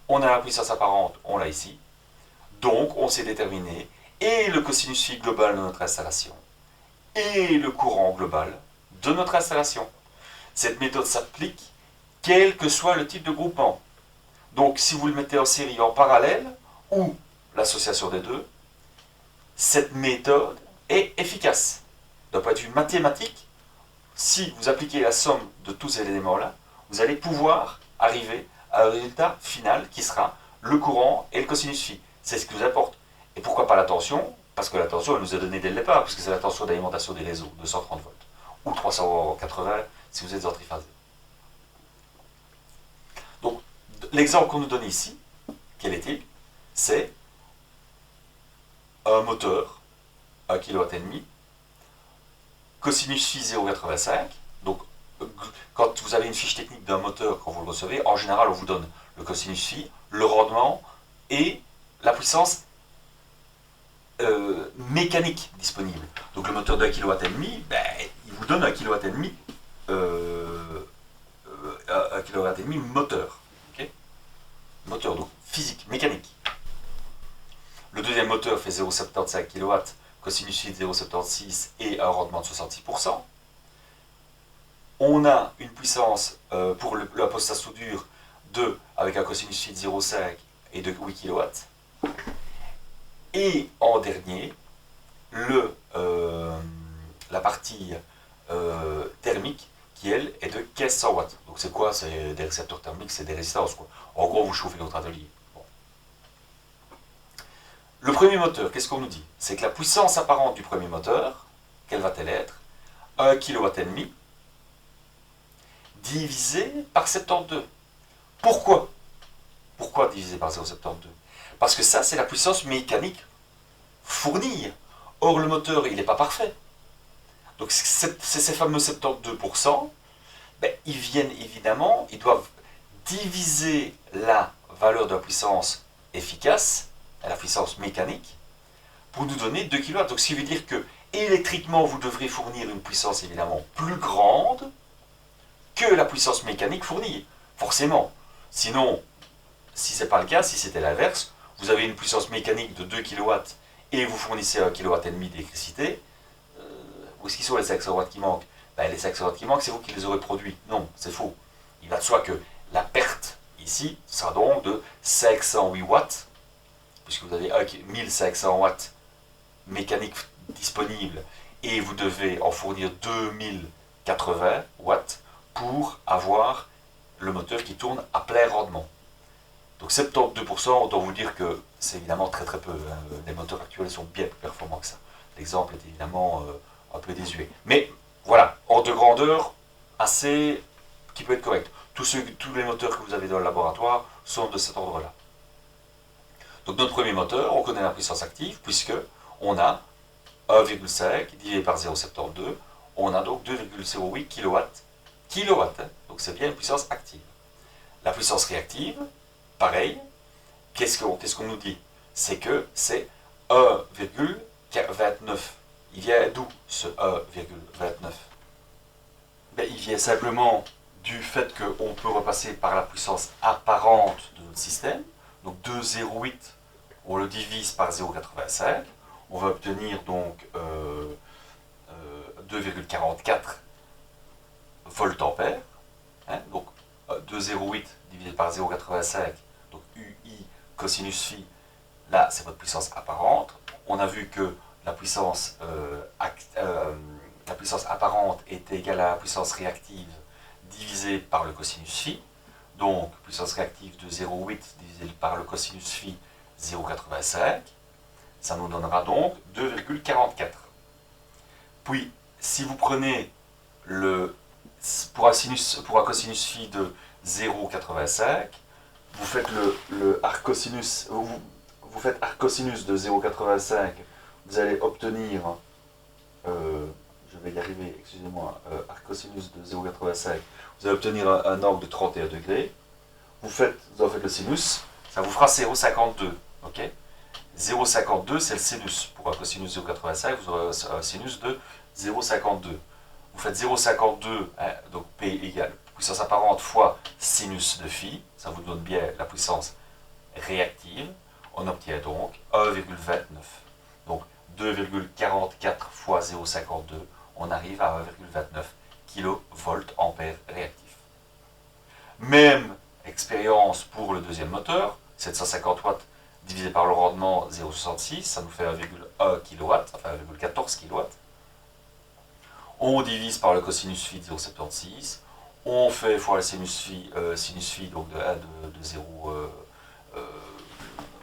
On a la puissance apparente, on l'a ici. Donc, on sait déterminer et le cosinus phi global de notre installation et le courant global de notre installation. Cette méthode s'applique quel que soit le type de groupement. Donc, si vous le mettez en série en parallèle ou l'association des deux, cette méthode est efficace. D'un point de vue mathématique, si vous appliquez la somme de tous ces éléments-là, vous allez pouvoir arriver à un résultat final qui sera le courant et le cosinus phi. C'est ce qui nous apporte. Et pourquoi pas la tension? Parce que la tension, elle nous est donnée dès le départ, puisque c'est la tension d'alimentation des réseaux, 230 volts, ou 380 si vous êtes en triphasé. Donc, l'exemple qu'on nous donne ici, quel est-il? C'est un moteur, 1,5 kW, cosinus phi 0,85. Donc, quand vous avez une fiche technique d'un moteur, quand vous le recevez, en général, on vous donne le cosinus phi, le rendement et la puissance mécanique disponible. Donc, le moteur de 1,5 kW, il vous donne 1,5 kW, 1,5 kW moteur. Okay, moteur, donc physique, mécanique. Le deuxième moteur fait 0,75 kW, cosinus phi de 0,76 et un rendement de 66%. On a une puissance pour la poste à soudure avec un cosinus phi de 0,5 et de 8 kW. Et en dernier, la partie thermique qui, elle, est de 1500 watts. Donc c'est quoi? C'est des récepteurs thermiques, c'est des résistances, quoi. En gros, vous chauffez votre atelier. Bon. Le premier moteur, qu'est-ce qu'on nous dit? C'est que la puissance apparente du premier moteur, quelle va-t-elle être? 1 kW et divisé par 72. Pourquoi? Pourquoi divisé par 0,72? Parce que ça, c'est la puissance mécanique fournie. Or, le moteur, il n'est pas parfait. Donc, c'est ces fameux 72%, ben, ils viennent évidemment, ils doivent diviser la valeur de la puissance efficace, la puissance mécanique, pour nous donner 2 kW. Donc, ce qui veut dire que, électriquement, vous devrez fournir une puissance évidemment plus grande que la puissance mécanique fournie. Forcément. Sinon, si ce n'est pas le cas, si c'était l'inverse, vous avez une puissance mécanique de 2 kW et vous fournissez 1 kW et demi d'électricité, où est-ce qu'ils sont les 500 watts qui manquent? Ben, les 500 watts qui manquent, c'est vous qui les aurez produits. Non, c'est faux. Il va de soi que la perte ici sera donc de 508 watts, puisque vous avez 1500 watts mécaniques disponibles et vous devez en fournir 2080 watts pour avoir le moteur qui tourne à plein rendement. Donc 72%, autant vous dire que c'est évidemment très très peu. Les moteurs actuels sont bien plus performants que ça. L'exemple est évidemment un peu désuet. Mais voilà, ordre de grandeur assez qui peut être correct. Tous les moteurs que vous avez dans le laboratoire sont de cet ordre-là. Donc notre premier moteur, on connaît la puissance active puisque on a 1,5 divisé par 0,72, on a donc 2,08 kW. Donc c'est bien une puissance active. La puissance réactive, pareil, qu'est-ce qu'on nous dit? C'est que c'est 1,29. Il vient d'où ce 1,29? Ben, il vient simplement du fait qu'on peut repasser par la puissance apparente de notre système. Donc 2,08, on le divise par 0,85. On va obtenir donc 2,44 volt-ampères. Hein, donc 2,08 divisé par 0,85, donc UI cosinus phi, là c'est votre puissance apparente. On a vu que la puissance apparente est égale à la puissance réactive divisée par le cosinus phi. Donc puissance réactive de 0,8 divisé par le cosinus phi 0,85. Ça nous donnera donc 2,44. Puis, si vous prenez pour un cosinus phi de 0,85, vous faites le arc cosinus, vous faites arc cosinus de 0,85, vous allez obtenir, je vais y arriver, excusez-moi, arc cosinus de 0,85, vous allez obtenir un angle de 31 degrés. Vous en faites le sinus, ça vous fera 0,52, ok? 0,52 c'est le sinus. Pour un cosinus de 0,85, vous aurez un sinus de 0,52. Vous faites 0,52, hein, donc P égale puissance apparente fois sinus de phi, ça vous donne bien la puissance réactive. On obtient donc 1,29. Donc 2,44 fois 0,52, on arrive à 1,29 kV réactif. Même expérience pour le deuxième moteur, 750 watts divisé par le rendement 0,66, ça nous fait 1,1 kW, enfin 1,14 kW. On divise par le cosinus phi de 0,76, on fait fois le sinus phi donc de 0,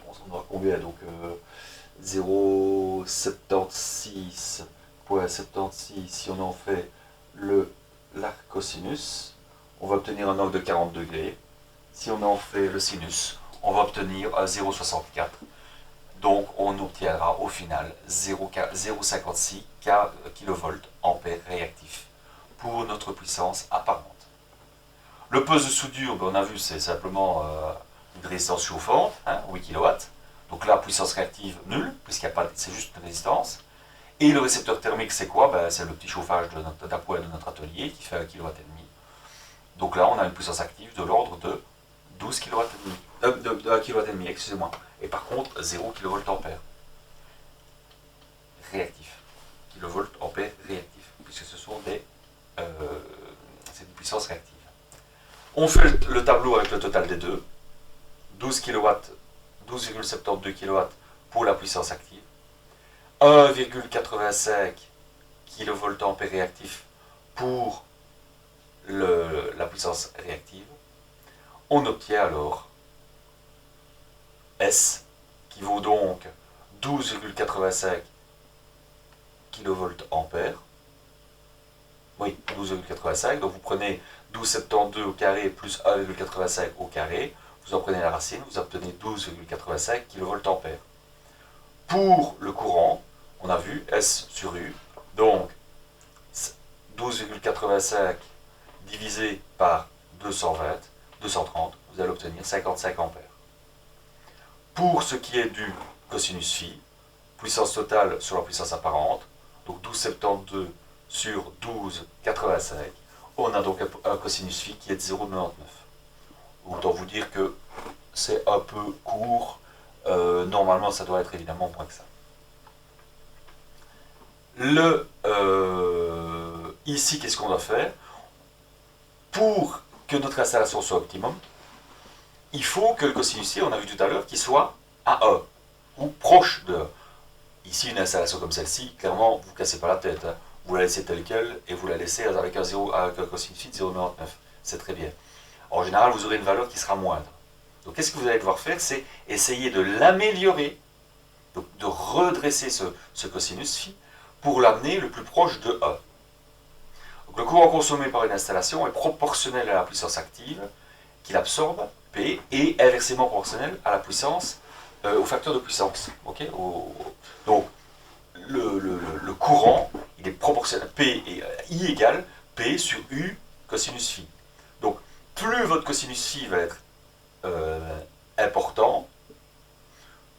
on s'en doit combien, donc 0,76.76, si on en fait l'arc cosinus, on va obtenir un angle de 40 degrés. Si on en fait le sinus, on va obtenir 0,64. Donc on obtiendra au final 0,56 kV ampères réactif pour notre puissance apparente. Le poste de soudure, on a vu, c'est simplement une résistance chauffante, hein, 8 kW. Donc là, puissance réactive nulle, puisqu'il n'y a pas, c'est juste une résistance. Et le récepteur thermique, c'est quoi? Ben, c'est le petit chauffage d'un poêle de notre atelier qui fait 1 kW et demi. Donc là, on a une puissance active de l'ordre de 12 kW et demi. De 1 kW et demi, excusez-moi. Et par contre, 0 kV ampère. réactif. Kilovolts ampères réactifs, puisque ce sont c'est une puissance réactive. On fait le tableau avec le total des deux. 12 kW, 12,72 kW pour la puissance active. 1,85 kVA réactif pour la puissance réactive. On obtient alors S qui vaut donc 12,85 kVA. Oui, 12,85. Donc vous prenez 12,72 au carré plus 1,85 au carré. Vous en prenez la racine, vous obtenez 12,85 kVA. Pour le courant, on a vu S sur U. Donc 12,85 divisé par 230, vous allez obtenir 55 ampères. Pour ce qui est du cosinus phi, puissance totale sur la puissance apparente, donc 12,72 sur 12,85, on a donc un cosinus phi qui est de 0,99. Autant vous dire que c'est un peu court, normalement ça doit être évidemment moins que ça. Ici, qu'est-ce qu'on doit faire? Pour que notre installation soit optimum, il faut que le cosinus phi, on a vu tout à l'heure, qu'il soit à 1, ou proche de 1. Ici, une installation comme celle-ci, clairement, vous ne cassez pas la tête. Hein. Vous la laissez telle quelle, et vous la laissez avec un cosinus phi de 0,99. C'est très bien. En général, vous aurez une valeur qui sera moindre. Donc, qu'est-ce que vous allez devoir faire? C'est essayer de l'améliorer, de redresser ce cosinus phi, pour l'amener le plus proche de 1. Donc, le courant consommé par une installation est proportionnel à la puissance active qu'il absorbe, P, et inversement proportionnel à la puissance, au facteur de puissance. Okay, donc, le courant, il est proportionnel, P et I égale P sur U cosinus phi. Donc, plus votre cosinus phi va être important,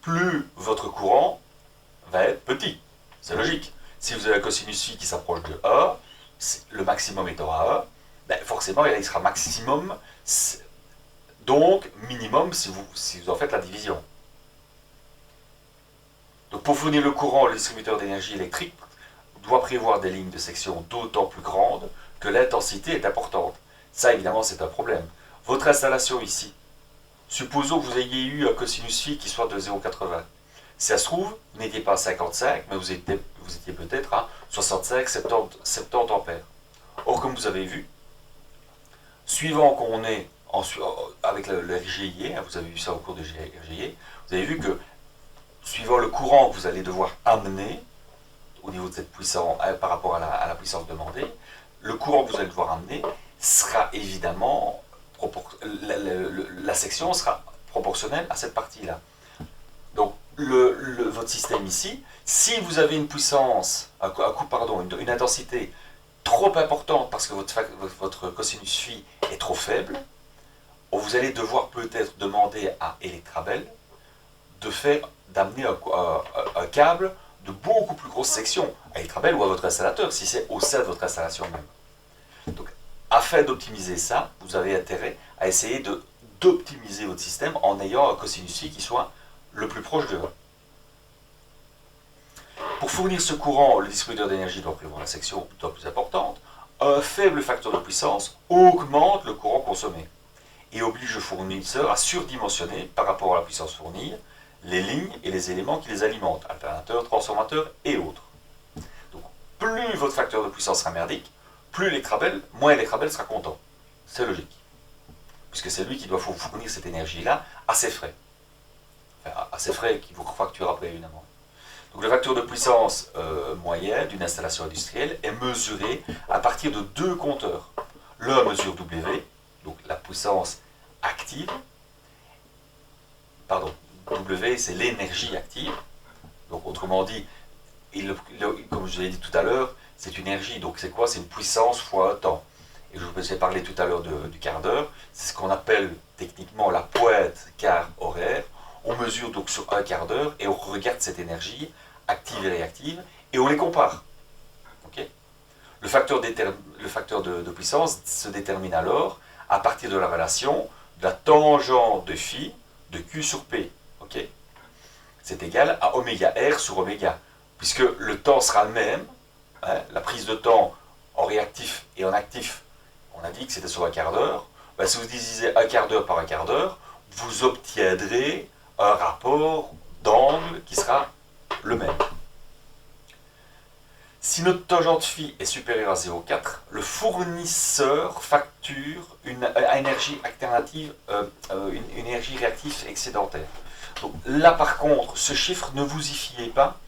plus votre courant va être petit. C'est logique. Si vous avez un cosinus phi qui s'approche de 1, le maximum étant à 1, ben forcément il sera maximum, donc minimum si vous en faites la division. Donc pour fournir le courant, le distributeur d'énergie électrique doit prévoir des lignes de section d'autant plus grandes que l'intensité est importante. Ça évidemment c'est un problème. Votre installation ici, supposons que vous ayez eu un cosinus phi qui soit de 0,80. Si ça se trouve, vous n'étiez pas à 55, mais vous étiez peut-être à 65, 70 ampères. Or, comme vous avez vu, suivant qu'on est avec le RGIE, vous avez vu ça au cours de RGIE, vous avez vu que suivant le courant que vous allez devoir amener au niveau de cette puissance par rapport à la puissance demandée, le courant que vous allez devoir amener sera évidemment, la section sera proportionnelle à cette partie-là. Donc, votre système ici, si vous avez une puissance, une intensité trop importante parce que votre cosinus phi est trop faible, vous allez devoir peut-être demander à Electrabel d'amener un câble de beaucoup plus grosse section à Electrabel ou à votre installateur, si c'est au sein de votre installation même. Donc, afin d'optimiser ça, vous avez intérêt à essayer d'optimiser votre système en ayant un cosinus phi qui soit le plus proche de 1. Pour fournir ce courant, le distributeur d'énergie doit prévoir la section plus importante. Un faible facteur de puissance augmente le courant consommé et oblige le fournisseur à surdimensionner par rapport à la puissance fournie les lignes et les éléments qui les alimentent, alternateurs, transformateurs et autres. Donc, plus votre facteur de puissance sera merdique, moins Electrabel sera content. C'est logique. Puisque c'est lui qui doit vous fournir cette énergie-là à ses frais. Enfin, à ses frais qui vous facture après, évidemment. Donc, le facteur de puissance moyen d'une installation industrielle est mesuré à partir de deux compteurs. L'un mesure W, donc la puissance active. Pardon, W c'est l'énergie active. Donc, autrement dit, comme je l'ai dit tout à l'heure, c'est une énergie. Donc, c'est quoi? C'est une puissance fois un temps. Et je vous ai parlé tout à l'heure du quart d'heure. C'est ce qu'on appelle techniquement la pointe quart horaire. On mesure donc sur un quart d'heure et on regarde cette énergie active et réactive et on les compare. Okay, le facteur de puissance se détermine alors à partir de la relation de la tangente de phi de Q sur P. Okay, c'est égal à oméga R sur oméga. puisque le temps sera le même, hein, la prise de temps en réactif et en actif, on a dit que c'était sur un quart d'heure, ben, si vous divisez un quart d'heure par un quart d'heure, vous obtiendrez un rapport d'angle qui sera le même. Si notre tangente phi est supérieure à 0,4, le fournisseur facture une énergie alternative, une énergie réactive excédentaire. Donc là par contre, ce chiffre, ne vous y fiez pas,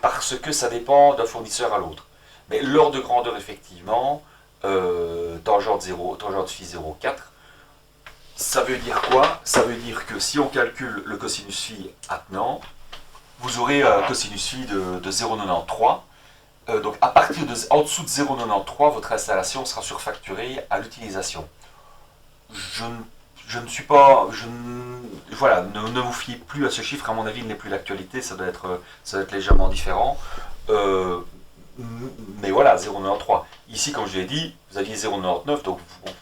parce que ça dépend d'un fournisseur à l'autre. Mais l'ordre de grandeur, effectivement, tangente phi 0,4, ça veut dire quoi? Ça veut dire que si on calcule le cosinus phi attenant, vous aurez un cosinus phi de 0,93. Donc à partir en dessous de 0,93, votre installation sera surfacturée à l'utilisation. Je ne suis pas... voilà, ne vous fiez plus à ce chiffre, à mon avis, il n'est plus d'actualité, ça doit être légèrement différent. Mais voilà, 0,93. Ici, comme je l'ai dit, vous aviez 0,99, donc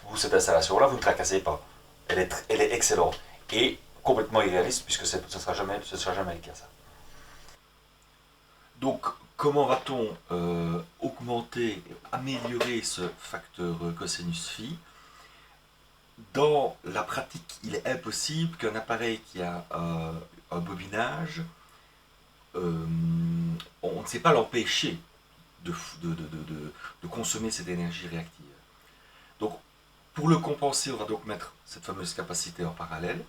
vous, cette installation-là, vous ne tracassez pas. Elle est excellente. Et complètement irréaliste, puisque ce ne sera jamais le cas, ça. Donc, comment va-t-on augmenter, améliorer ce facteur cosinus phi? Dans la pratique, il est impossible qu'un appareil qui a un bobinage, on ne sait pas l'empêcher de consommer cette énergie réactive. Donc, pour le compenser, on va donc mettre cette fameuse capacité en parallèle.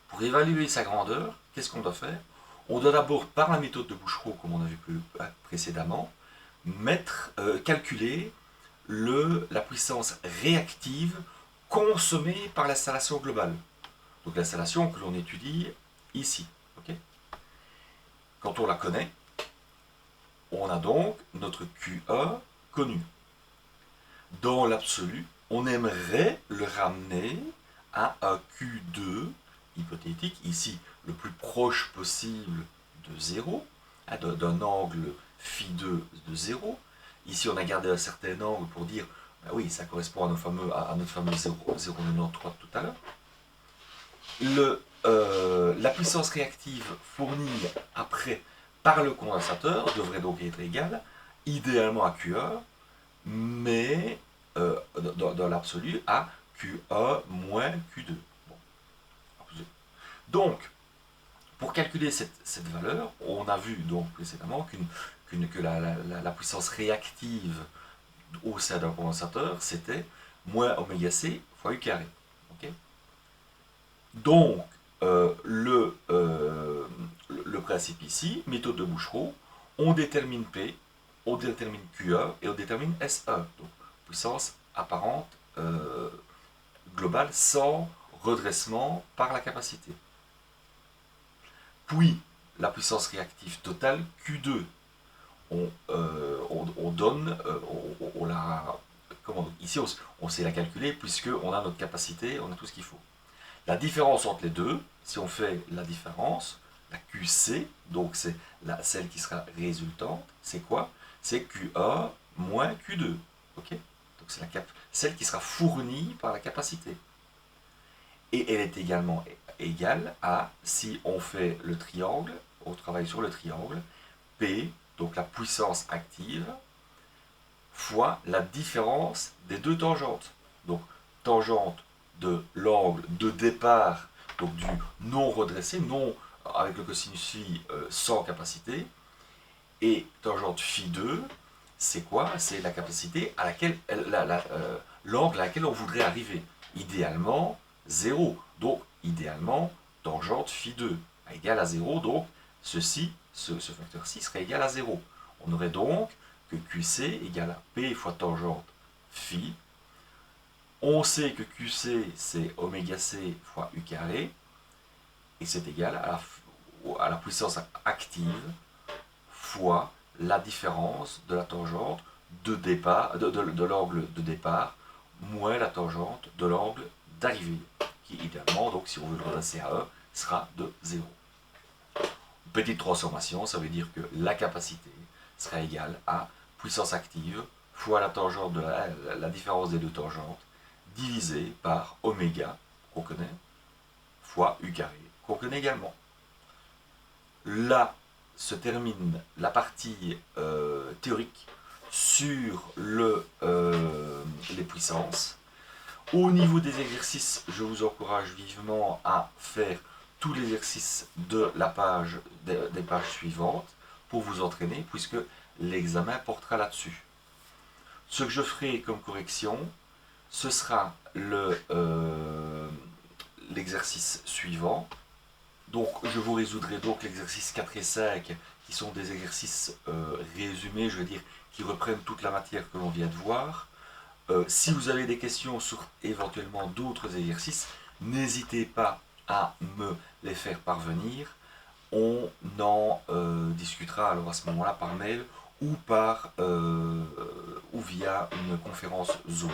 Pour évaluer sa grandeur, qu'est-ce qu'on doit faire? On doit d'abord, par la méthode de Bouchereau, comme on a vu précédemment, calculer la puissance réactive consommée par l'installation globale. Donc l'installation que l'on étudie ici. Okay, quand on la connaît, on a donc notre QA connu. Dans l'absolu, on aimerait le ramener à un Q2 hypothétique, ici le plus proche possible de 0, d'un angle phi2 de 0. Ici, on a gardé un certain angle pour dire, ben oui, ça correspond à notre fameux 0,93 tout à l'heure. La puissance réactive fournie après par le condensateur devrait donc être égale, idéalement à QA, mais dans l'absolu à QA moins Q2. Bon. Donc, pour calculer cette valeur, on a vu donc précédemment que la puissance réactive au sein d'un condensateur, c'était moins oméga c fois u carré. Okay, donc, le principe ici, méthode de Bouchereau, on détermine P, on détermine QA et on détermine SE, donc puissance apparente globale sans redressement par la capacité. Puis, la puissance réactive totale Q2. On donne, on la... ici, on sait la calculer puisqu'on a notre capacité, on a tout ce qu'il faut. La différence entre les deux, si on fait la différence, la QC, donc c'est celle qui sera résultante, c'est quoi? C'est QA moins Q2. Okay, donc c'est celle qui sera fournie par la capacité. Et elle est également égale à, si on fait le triangle, on travaille sur le triangle, P, donc la puissance active, fois la différence des deux tangentes. Donc, tangente de l'angle de départ, donc du non redressé, non avec le cosinus phi sans capacité, et tangente phi 2, c'est quoi? C'est la capacité à laquelle, l'angle à laquelle on voudrait arriver. Idéalement, 0. Donc, idéalement, tangente phi 2 égale à 0. Donc, ce facteur-ci serait égal à 0. On aurait donc que QC égale à P fois tangente phi. On sait que QC, c'est oméga c fois u carré. Et c'est égal à la puissance active fois la différence de la tangente de départ, de l'angle de départ, moins la tangente de l'angle d'arrivée, qui idéalement, donc si on veut le redresser à 1, sera de 0. Petite transformation, ça veut dire que la capacité sera égale à puissance active fois la tangente de la différence des deux tangentes, divisé par oméga, qu'on connaît, fois u carré, qu'on connaît également. La se termine la partie théorique sur les puissances. Au niveau des exercices, je vous encourage vivement à faire tous les exercices de la page, des pages suivantes pour vous entraîner, puisque l'examen portera là-dessus. Ce que je ferai comme correction, ce sera l'exercice suivant. Donc, je vous résoudrai donc l'exercice 4 et 5, qui sont des exercices résumés, je veux dire, qui reprennent toute la matière que l'on vient de voir. Si vous avez des questions sur éventuellement d'autres exercices, n'hésitez pas à me les faire parvenir. On en discutera alors à ce moment-là par mail ou ou via une conférence Zoom.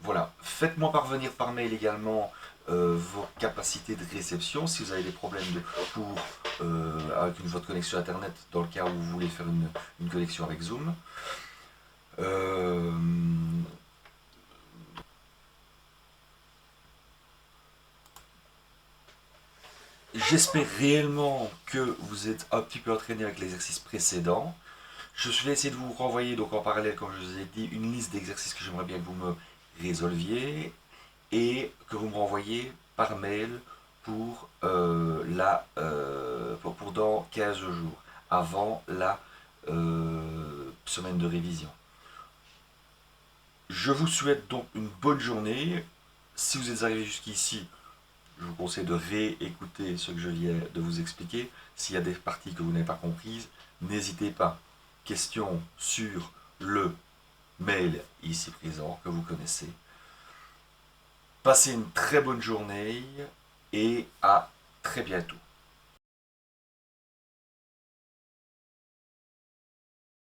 Voilà, faites-moi parvenir par mail également vos capacités de réception si vous avez des problèmes avec votre connexion internet dans le cas où vous voulez faire une connexion avec Zoom. J'espère réellement que vous êtes un petit peu entraîné avec l'exercice précédent. Je vais essayer de vous renvoyer donc en parallèle, comme je vous ai dit, une liste d'exercices que j'aimerais bien que vous me résolviez et que vous me renvoyez par mail pour dans 15 jours, avant la semaine de révision. Je vous souhaite donc une bonne journée. Si vous êtes arrivé jusqu'ici, je vous conseille de réécouter ce que je viens de vous expliquer. S'il y a des parties que vous n'avez pas comprises, n'hésitez pas. Question sur le mail ici présent que vous connaissez. Passez une très bonne journée et à très bientôt.